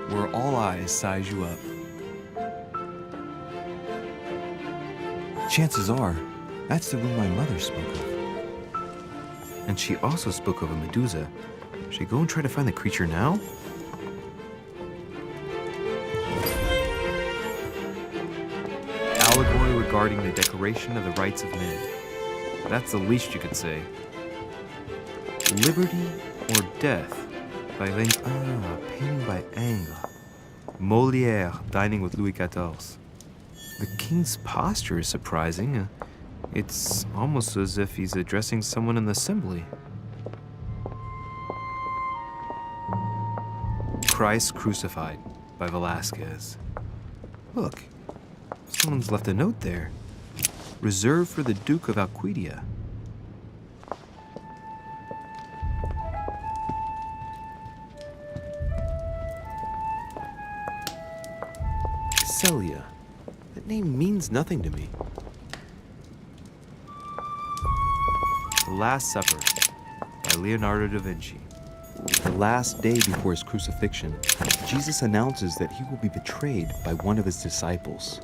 Where all eyes size you up. Chances are, that's the room my mother spoke of. And she also spoke of a Medusa. Should I go and try to find the creature now? Allegory regarding the Declaration of the Rights of Men. That's the least you could say. Liberty or death by painting by Ingres. Molière dining with Louis XIV. The king's posture is surprising. It's almost as if he's addressing someone in the assembly. Christ Crucified by Velázquez. Look, someone's left a note there. Reserved for the Duke of Alcudia. Celia. That name means nothing to me. The Last Supper by Leonardo da Vinci. The last day before his crucifixion, Jesus announces that he will be betrayed by one of his disciples.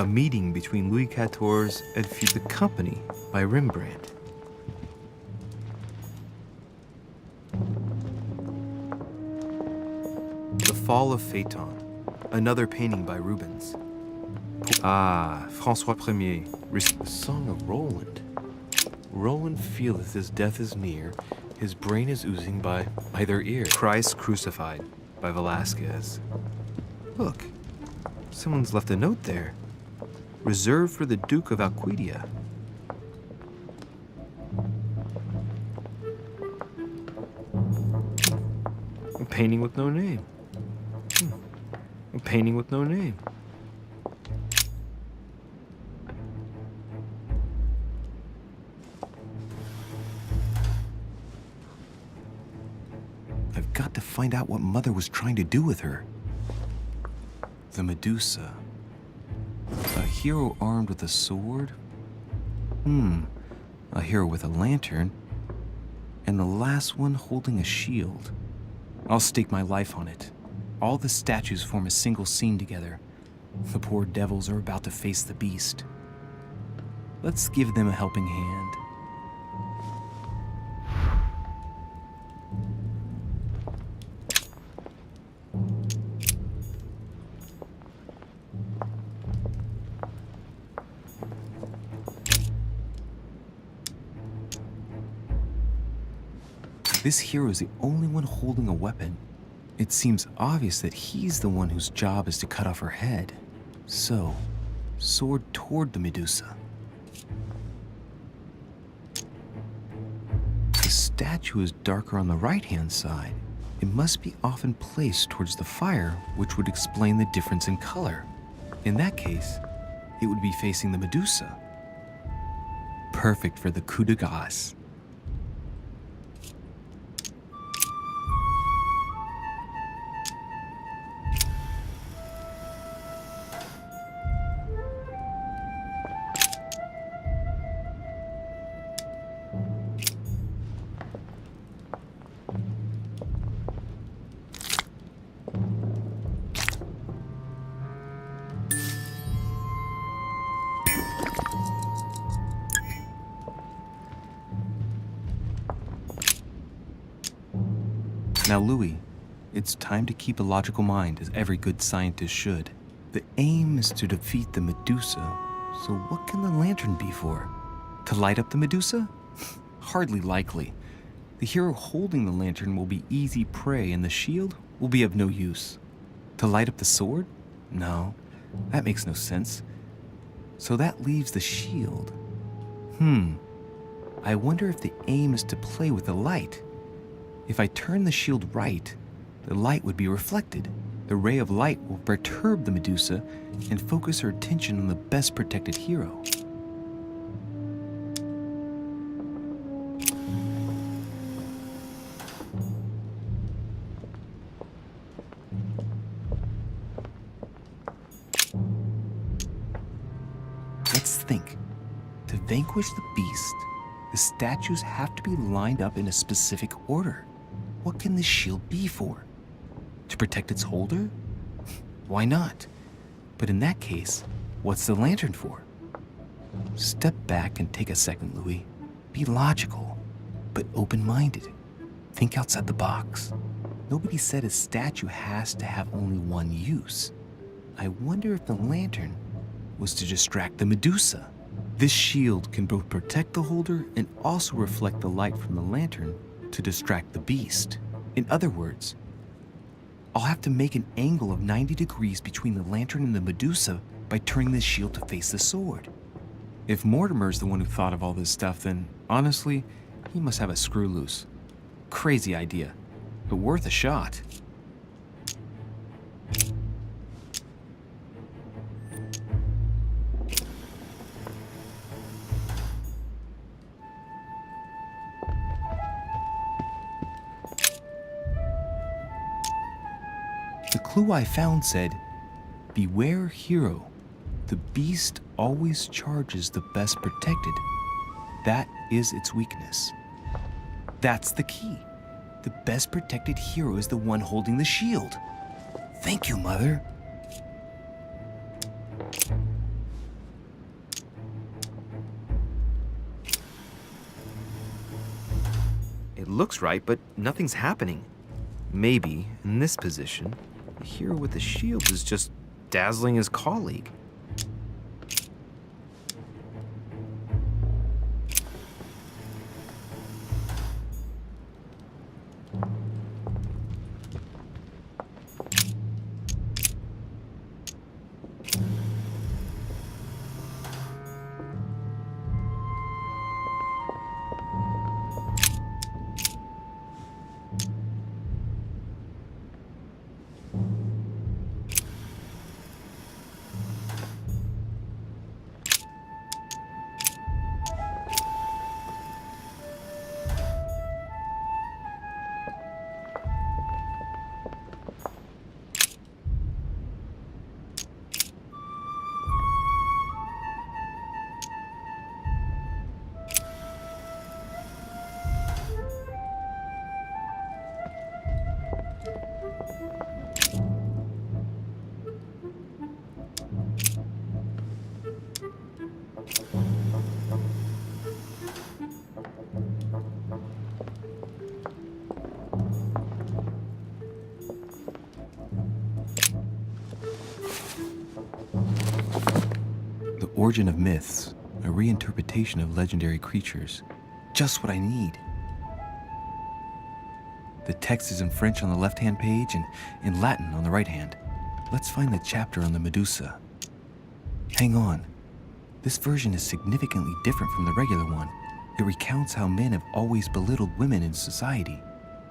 A meeting between Louis XIV and The Company by Rembrandt. The Fall of Phaeton, another painting by Rubens. François Ier. The Song of Roland. Roland feeleth his death is near, his brain is oozing by either ear. Christ Crucified by Velázquez. Look, someone's left a note there. Reserved for the Duke of Alcudia. A painting with no name. A painting with no name. I've got to find out what Mother was trying to do with her. The Medusa. A hero armed with a sword? A hero with a lantern. And the last one holding a shield. I'll stake my life on it. All the statues form a single scene together. The poor devils are about to face the beast. Let's give them a helping hand. This hero is the only one holding a weapon. It seems obvious that he's the one whose job is to cut off her head. So, sword toward the Medusa. The statue is darker on the right-hand side. It must be often placed towards the fire, which would explain the difference in color. In that case, it would be facing the Medusa. Perfect for the coup de grace. Now, Louis, it's time to keep a logical mind, as every good scientist should. The aim is to defeat the Medusa, so what can the lantern be for? To light up the Medusa? Hardly likely. The hero holding the lantern will be easy prey, and the shield will be of no use. To light up the sword? No, that makes no sense. So that leaves the shield. I wonder if the aim is to play with the light. If I turn the shield right, the light would be reflected. The ray of light will perturb the Medusa and focus her attention on the best protected hero. Let's think. To vanquish the beast, the statues have to be lined up in a specific order. What can this shield be for? To protect its holder? Why not? But in that case, what's the lantern for? Step back and take a second, Louis. Be logical, but open-minded. Think outside the box. Nobody said a statue has to have only one use. I wonder if the lantern was to distract the Medusa. This shield can both protect the holder and also reflect the light from the lantern to distract the beast. In other words, I'll have to make an angle of 90 degrees between the lantern and the Medusa by turning the shield to face the sword. If Mortimer's the one who thought of all this stuff, then honestly, he must have a screw loose. Crazy idea, but worth a shot. The clue I found said, "Beware hero. The beast always charges the best protected. That is its weakness." That's the key. The best protected hero is the one holding the shield. Thank you, Mother. It looks right, but nothing's happening. Maybe, in this position, the hero with the shield is just dazzling his colleague. Origin of myths, a reinterpretation of legendary creatures. Just what I need. The text is in French on the left-hand page and in Latin on the right hand. Let's find the chapter on the Medusa. Hang on. This version is significantly different from the regular one. It recounts how men have always belittled women in society.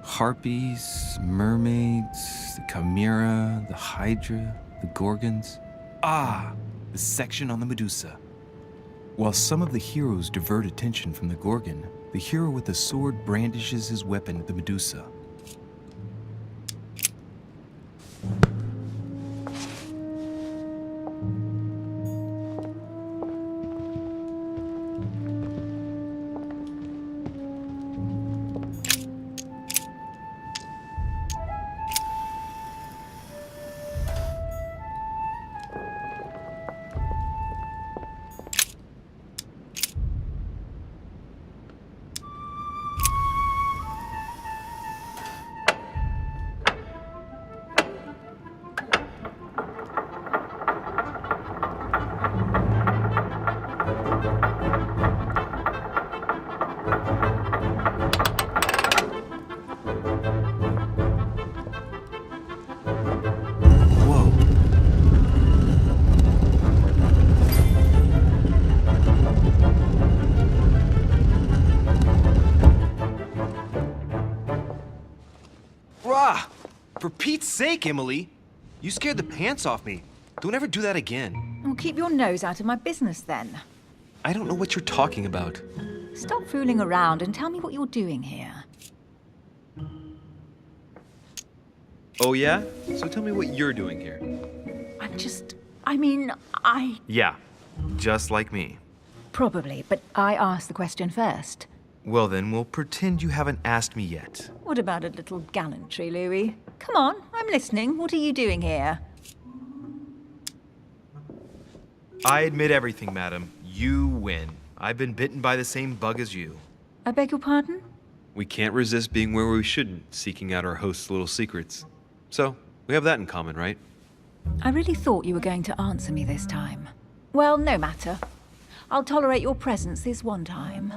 Harpies, mermaids, the chimera, the hydra, the gorgons. Ah, the section on the Medusa. While some of the heroes divert attention from the gorgon, the hero with the sword brandishes his weapon at the Medusa. For Pete's sake, Emily! You scared the pants off me. Don't ever do that again. Well, keep your nose out of my business then. I don't know what you're talking about. Stop fooling around and tell me what you're doing here. Oh yeah? So tell me what you're doing here. Yeah, just like me. Probably, but I asked the question first. Well then, we'll pretend you haven't asked me yet. What about a little gallantry, Louis? Come on, I'm listening. What are you doing here? I admit everything, madam. You win. I've been bitten by the same bug as you. I beg your pardon? We can't resist being where we shouldn't, seeking out our host's little secrets. So, we have that in common, right? I really thought you were going to answer me this time. Well, no matter. I'll tolerate your presence this one time.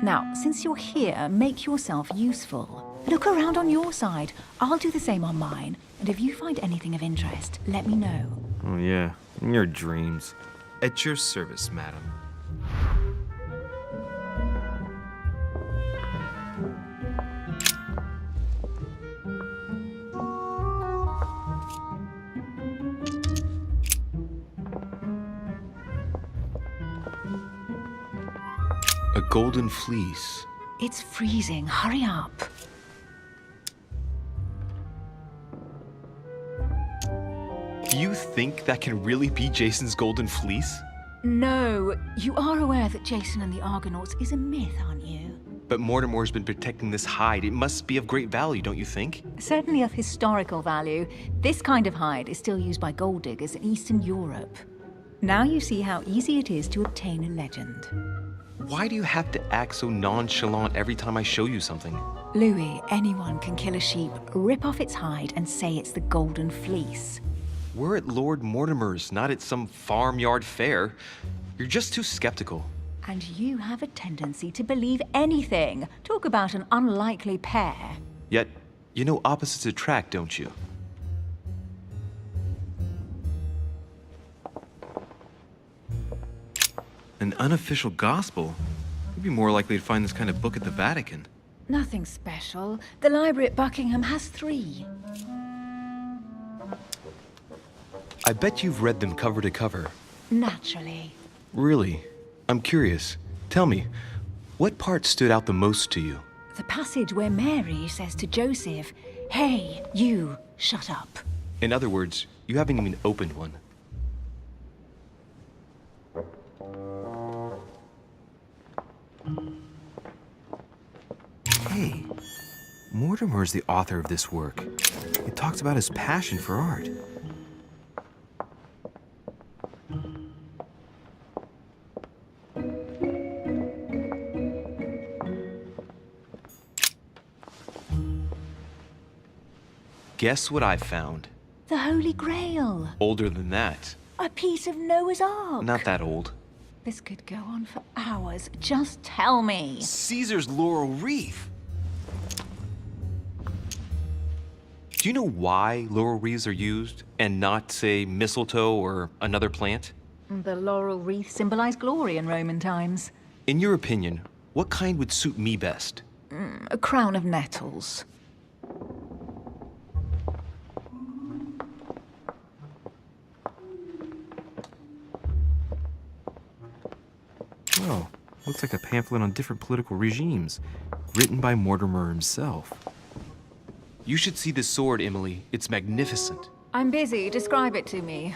Now, since you're here, make yourself useful. Look around on your side. I'll do the same on mine. And if you find anything of interest, let me know. Oh yeah, in your dreams. At your service, madam. A golden fleece. It's freezing. Hurry up. Do you think that can really be Jason's golden fleece? No. You are aware that Jason and the Argonauts is a myth, aren't you? But Mortimer's been protecting this hide. It must be of great value, don't you think? Certainly of historical value. This kind of hide is still used by gold diggers in Eastern Europe. Now you see how easy it is to obtain a legend. Why do you have to act so nonchalant every time I show you something? Louis, anyone can kill a sheep, rip off its hide, and say it's the golden fleece. We're at Lord Mortimer's, not at some farmyard fair. You're just too skeptical. And you have a tendency to believe anything. Talk about an unlikely pair. Yet, you know opposites attract, don't you? An unofficial gospel? You'd be more likely to find this kind of book at the Vatican. Nothing special. The library at Buckingham has 3. I bet you've read them cover to cover. Naturally. Really? I'm curious. Tell me, what part stood out the most to you? The passage where Mary says to Joseph, "Hey, you, shut up." In other words, you haven't even opened one. Hey, Mortimer's the author of this work. It talks about his passion for art. Guess what I found? The Holy Grail. Older than that. A piece of Noah's Ark. Not that old. This could go on for hours. Just tell me. Caesar's laurel wreath. Do you know why laurel wreaths are used and not, say, mistletoe or another plant? The laurel wreath symbolized glory in Roman times. In your opinion, what kind would suit me best? A crown of nettles. Oh, looks like a pamphlet on different political regimes, written by Mortimer himself. You should see this sword, Emily. It's magnificent. I'm busy. Describe it to me.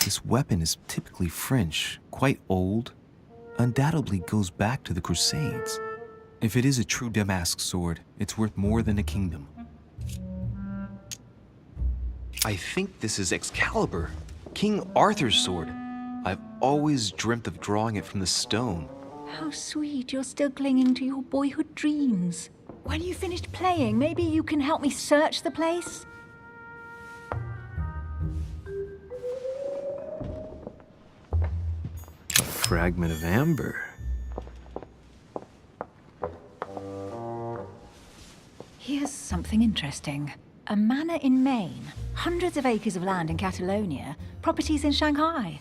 This weapon is typically French, quite old, undoubtedly goes back to the Crusades. If it is a true Damask sword, it's worth more than a kingdom. I think this is Excalibur, King Arthur's sword. I've always dreamt of drawing it from the stone. How sweet. You're still clinging to your boyhood dreams. When you finished playing, maybe you can help me search the place? A fragment of amber. Here's something interesting. A manor in Maine, hundreds of acres of land in Catalonia, properties in Shanghai.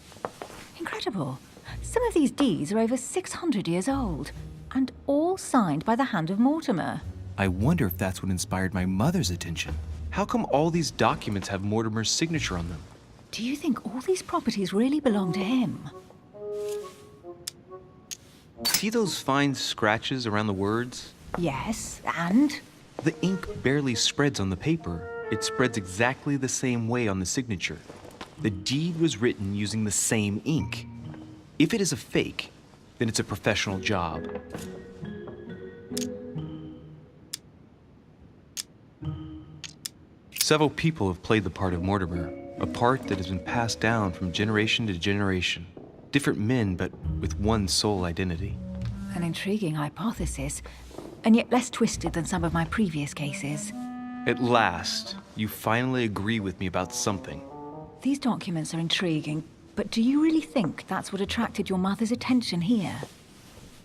Incredible. Some of these deeds are over 600 years old, and all signed by the hand of Mortimer. I wonder if that's what inspired my mother's attention. How come all these documents have Mortimer's signature on them? Do you think all these properties really belong to him? See those fine scratches around the words? Yes, and? The ink barely spreads on the paper. It spreads exactly the same way on the signature. The deed was written using the same ink. If it is a fake, then it's a professional job. Several people have played the part of Mortimer, a part that has been passed down from generation to generation. Different men, but with one sole identity. An intriguing hypothesis, and yet less twisted than some of my previous cases. At last, you finally agree with me about something. These documents are intriguing, but do you really think that's what attracted your mother's attention here?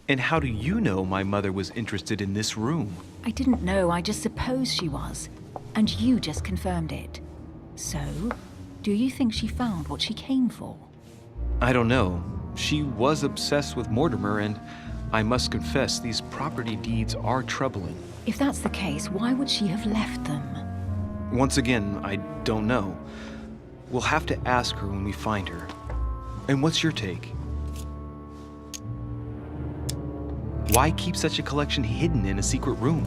And how do you know my mother was interested in this room? I didn't know, I just supposed she was. And you just confirmed it. So, do you think she found what she came for? I don't know. She was obsessed with Mortimer, and I must confess these property deeds are troubling. If that's the case, why would she have left them? Once again, I don't know. We'll have to ask her when we find her. And what's your take? Why keep such a collection hidden in a secret room?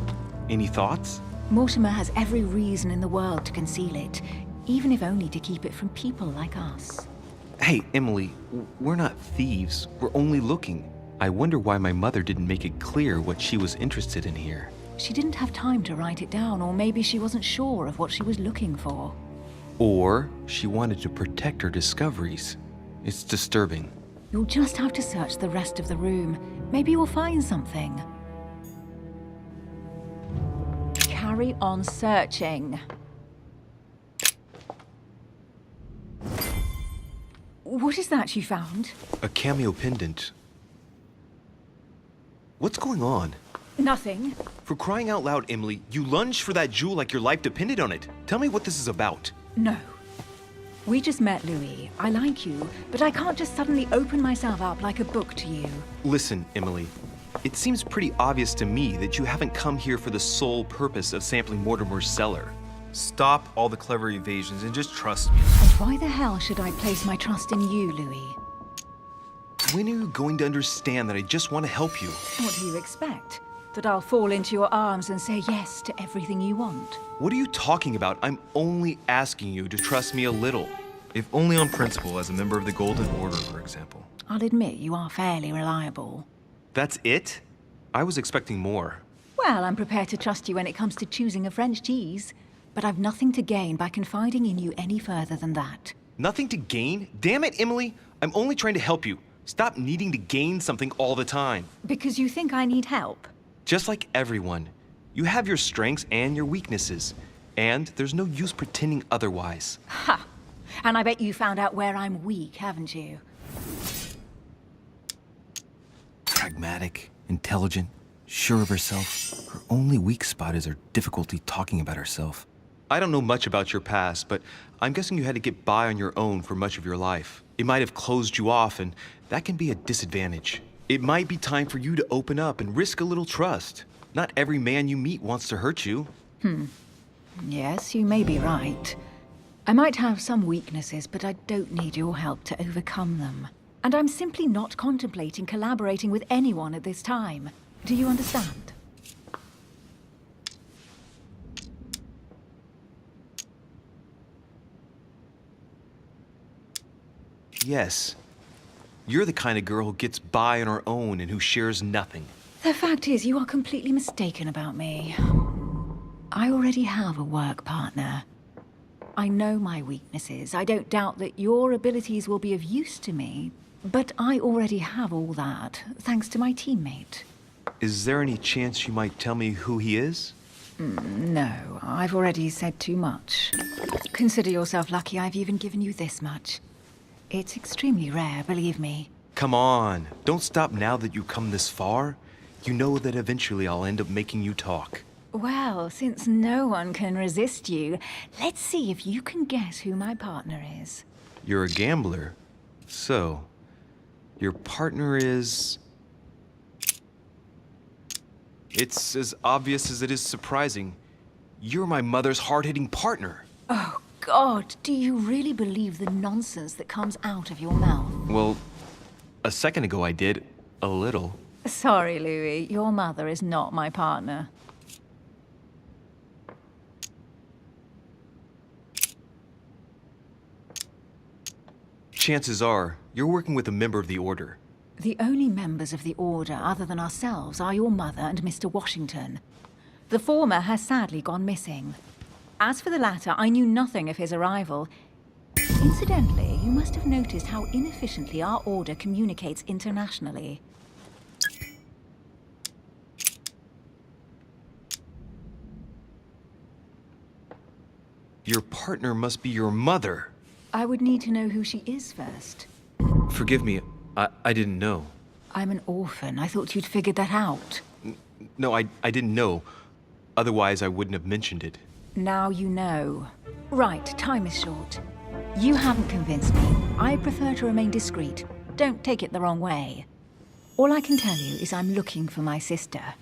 Any thoughts? Mortimer has every reason in the world to conceal it, even if only to keep it from people like us. Hey, Emily, we're not thieves. We're only looking. I wonder why my mother didn't make it clear what she was interested in here. She didn't have time to write it down, or maybe she wasn't sure of what she was looking for. Or she wanted to protect her discoveries. It's disturbing. You'll just have to search the rest of the room. Maybe you'll find something. Carry on searching. What is that you found? A cameo pendant. What's going on? Nothing. For crying out loud, Emily, you lunged for that jewel like your life depended on it. Tell me what this is about. No. We just met, Louis. I like you, but I can't just suddenly open myself up like a book to you. Listen, Emily. It seems pretty obvious to me that you haven't come here for the sole purpose of sampling Mortimer's cellar. Stop all the clever evasions and just trust me. And why the hell should I place my trust in you, Louis? When are you going to understand that I just want to help you? What do you expect? That I'll fall into your arms and say yes to everything you want? What are you talking about? I'm only asking you to trust me a little. If only on principle, as a member of the Golden Order, for example. I'll admit you are fairly reliable. That's it? I was expecting more. Well, I'm prepared to trust you when it comes to choosing a French cheese. But I've nothing to gain by confiding in you any further than that. Nothing to gain? Damn it, Emily! I'm only trying to help you. Stop needing to gain something all the time. Because you think I need help? Just like everyone. You have your strengths and your weaknesses. And there's no use pretending otherwise. Ha! And I bet you found out where I'm weak, haven't you? Pragmatic, intelligent. Sure of herself, her only weak spot is her difficulty talking about herself. I don't know much about your past, but I'm guessing you had to get by on your own for much of your life. It might have closed you off, and that can be a disadvantage. It might be time for you to open up and risk a little trust. Not every man you meet wants to hurt you. Yes, you may be right. I might have some weaknesses, but I don't need your help to overcome them. And I'm simply not contemplating collaborating with anyone at this time. Do you understand? Yes. You're the kind of girl who gets by on her own and who shares nothing. The fact is, you are completely mistaken about me. I already have a work partner. I know my weaknesses. I don't doubt that your abilities will be of use to me, but I already have all that, thanks to my teammate. Is there any chance you might tell me who he is? No, I've already said too much. Consider yourself lucky I've even given you this much. It's extremely rare, believe me. Come on, don't stop now that you've come this far. You know that eventually I'll end up making you talk. Well, since no one can resist you, let's see if you can guess who my partner is. You're a gambler. So, your partner is... It's as obvious as it is surprising. You're my mother's hard-hitting partner. Oh, God, do you really believe the nonsense that comes out of your mouth? Well, a second ago I did. A little. Sorry, Louis, your mother is not my partner. Chances are, you're working with a member of the Order. The only members of the Order other than ourselves are your mother and Mr. Washington. The former has sadly gone missing. As for the latter, I knew nothing of his arrival. Incidentally, you must have noticed how inefficiently our Order communicates internationally. Your partner must be your mother. I would need to know who she is first. Forgive me, I didn't know. I'm an orphan. I thought you'd figured that out. No, I didn't know. Otherwise, I wouldn't have mentioned it. Now you know. Right, time is short. You haven't convinced me. I prefer to remain discreet. Don't take it the wrong way. All I can tell you is I'm looking for my sister.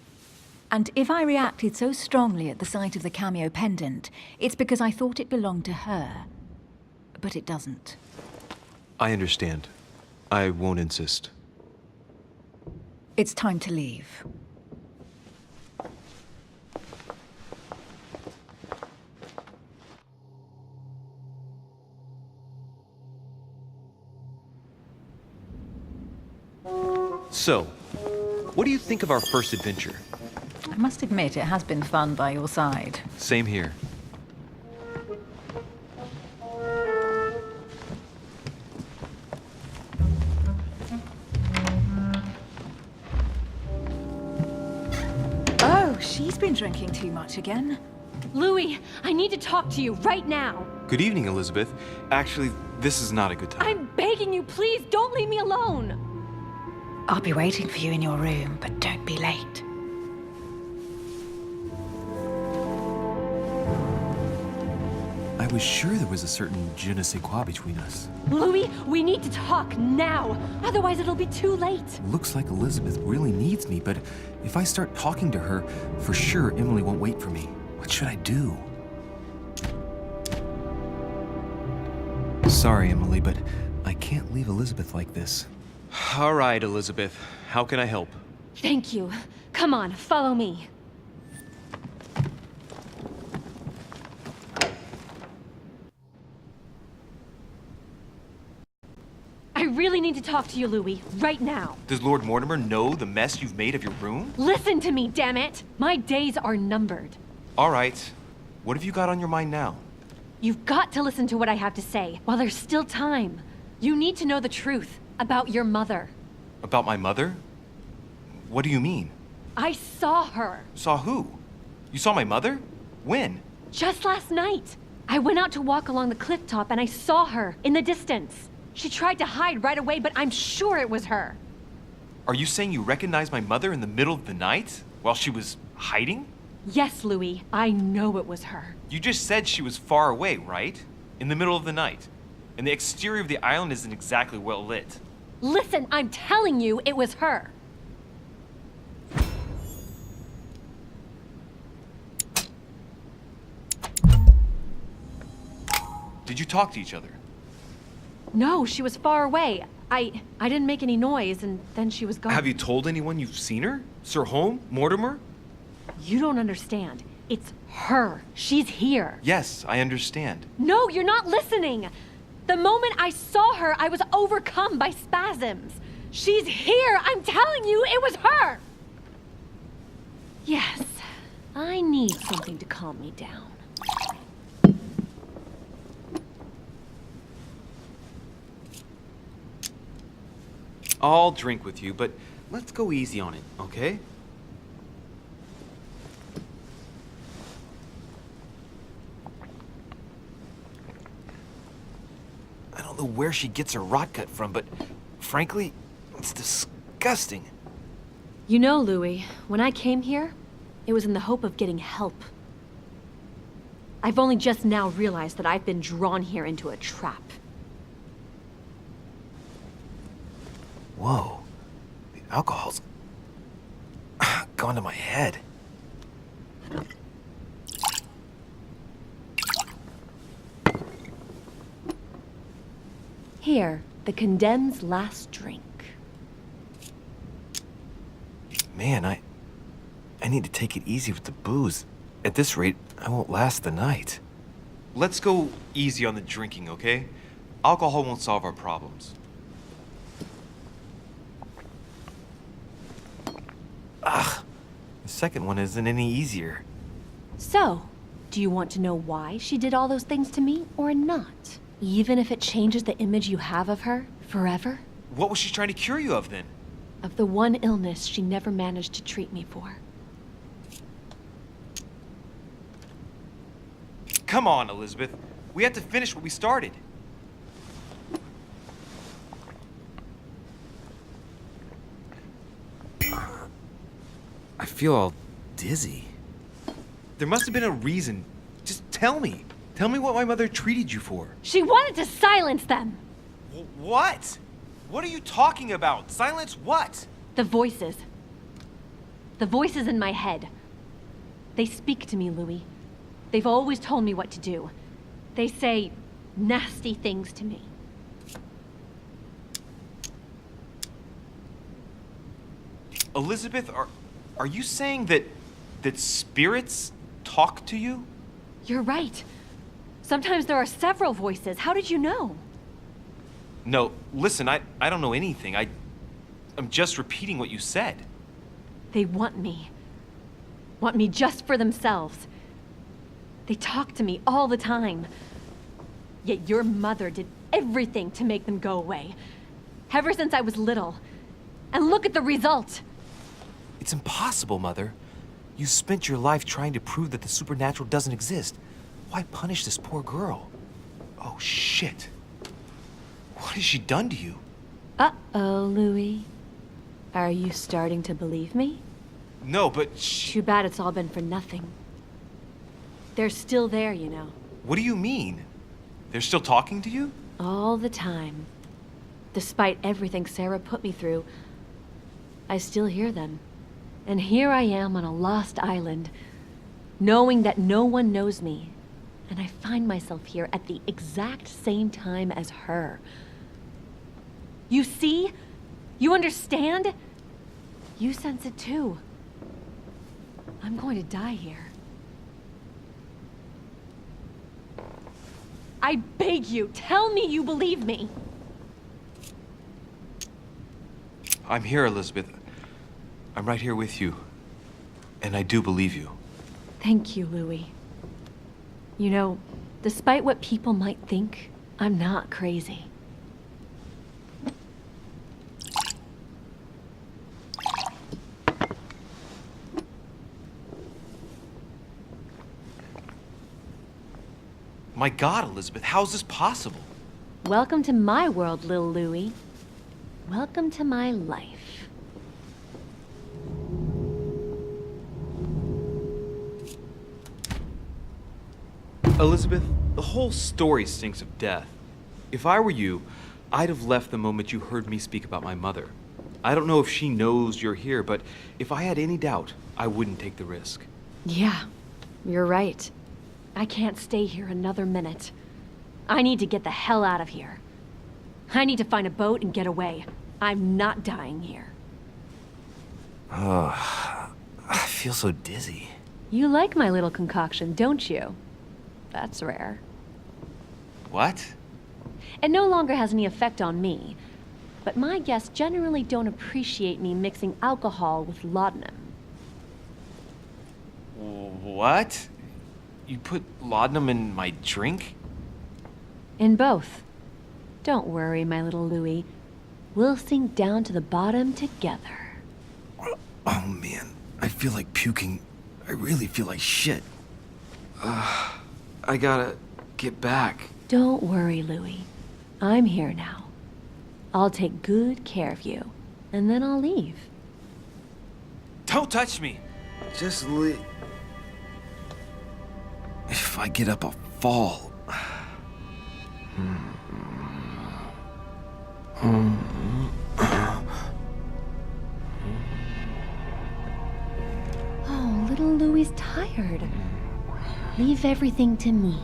And if I reacted so strongly at the sight of the cameo pendant, it's because I thought it belonged to her. But it doesn't. I understand. I won't insist. It's time to leave. So, what do you think of our first adventure? I must admit, it has been fun by your side. Same here. Oh, she's been drinking too much again. Louis, I need to talk to you right now. Good evening, Elizabeth. Actually, this is not a good time. I'm begging you, please don't leave me alone. I'll be waiting for you in your room, but don't be late. I was sure there was a certain je ne sais quoi between us. Louis, we need to talk now. Otherwise, it'll be too late. Looks like Elizabeth really needs me, but if I start talking to her, for sure Emily won't wait for me. What should I do? Sorry, Emily, but I can't leave Elizabeth like this. All right, Elizabeth. How can I help? Thank you. Come on, follow me. I really need to talk to you, Louis, right now. Does Lord Mortimer know the mess you've made of your room? Listen to me, damn it! My days are numbered. All right. What have you got on your mind now? You've got to listen to what I have to say while there's still time. You need to know the truth about your mother. About my mother? What do you mean? I saw her. Saw who? You saw my mother? When? Just last night. I went out to walk along the cliff top and I saw her in the distance. She tried to hide right away, but I'm sure it was her. Are you saying you recognized my mother in the middle of the night? While she was hiding? Yes, Louis, I know it was her. You just said she was far away, right? In the middle of the night. And the exterior of the island isn't exactly well lit. Listen, I'm telling you, it was her. Did you talk to each other? No, she was far away. I didn't make any noise, and then she was gone. Have you told anyone you've seen her? Sir Holm? Mortimer? You don't understand. It's her. She's here. Yes, I understand. No, you're not listening. The moment I saw her, I was overcome by spasms. She's here. I'm telling you, it was her. Yes, I need something to calm me down. I'll drink with you, but let's go easy on it, okay? I don't know where she gets her rot gut from, but frankly, it's disgusting. You know, Louis, when I came here, it was in the hope of getting help. I've only just now realized that I've been drawn here into a trap. Whoa. The alcohol's gone to my head. Here, the condemned's last drink. Man, I need to take it easy with the booze. At this rate, I won't last the night. Let's go easy on the drinking, okay? Alcohol won't solve our problems. Ugh. The second one isn't any easier. So, do you want to know why she did all those things to me or not? Even if it changes the image you have of her forever? What was she trying to cure you of then? Of the one illness she never managed to treat me for. Come on, Elizabeth. We have to finish what we started. I feel all dizzy. There must have been a reason. Just tell me. Tell me what my mother treated you for. She wanted to silence them! What? What are you talking about? Silence what? The voices. The voices in my head. They speak to me, Louis. They've always told me what to do. They say nasty things to me. Elizabeth, are you saying that spirits talk to you? You're right. Sometimes there are several voices. How did you know? No, listen, I don't know anything. I'm just repeating what you said. They want me. Want me just for themselves. They talk to me all the time. Yet your mother did everything to make them go away. Ever since I was little. And look at the result. It's impossible, Mother. You spent your life trying to prove that the supernatural doesn't exist. Why punish this poor girl? Oh, shit. What has she done to you? Uh-oh, Louis. Are you starting to believe me? No, but Too bad it's all been for nothing. They're still there, you know. What do you mean? They're still talking to you? All the time. Despite everything Sarah put me through, I still hear them. And here I am on a lost island, knowing that no one knows me. And I find myself here at the exact same time as her. You see? You understand? You sense it too. I'm going to die here. I beg you, tell me you believe me. I'm here, Elizabeth. I'm right here with you. And I do believe you. Thank you, Louis. You know, despite what people might think, I'm not crazy. My God, Elizabeth, how is this possible? Welcome to my world, Lil Louis. Welcome to my life. Elizabeth, the whole story stinks of death. If I were you, I'd have left the moment you heard me speak about my mother. I don't know if she knows you're here, but if I had any doubt, I wouldn't take the risk. Yeah, you're right. I can't stay here another minute. I need to get the hell out of here. I need to find a boat and get away. I'm not dying here. Oh, I feel so dizzy. You like my little concoction, don't you? That's rare. What? It no longer has any effect on me. But my guests generally don't appreciate me mixing alcohol with laudanum. What? You put laudanum in my drink? In both. Don't worry, my little Louie. We'll sink down to the bottom together. Oh man, I feel like puking. I really feel like shit. I gotta get back. Don't worry, Louie. I'm here now. I'll take good care of you, and then I'll leave. Don't touch me! Just leave. If I get up, I'll fall. Oh, little Louie's tired. Leave everything to me.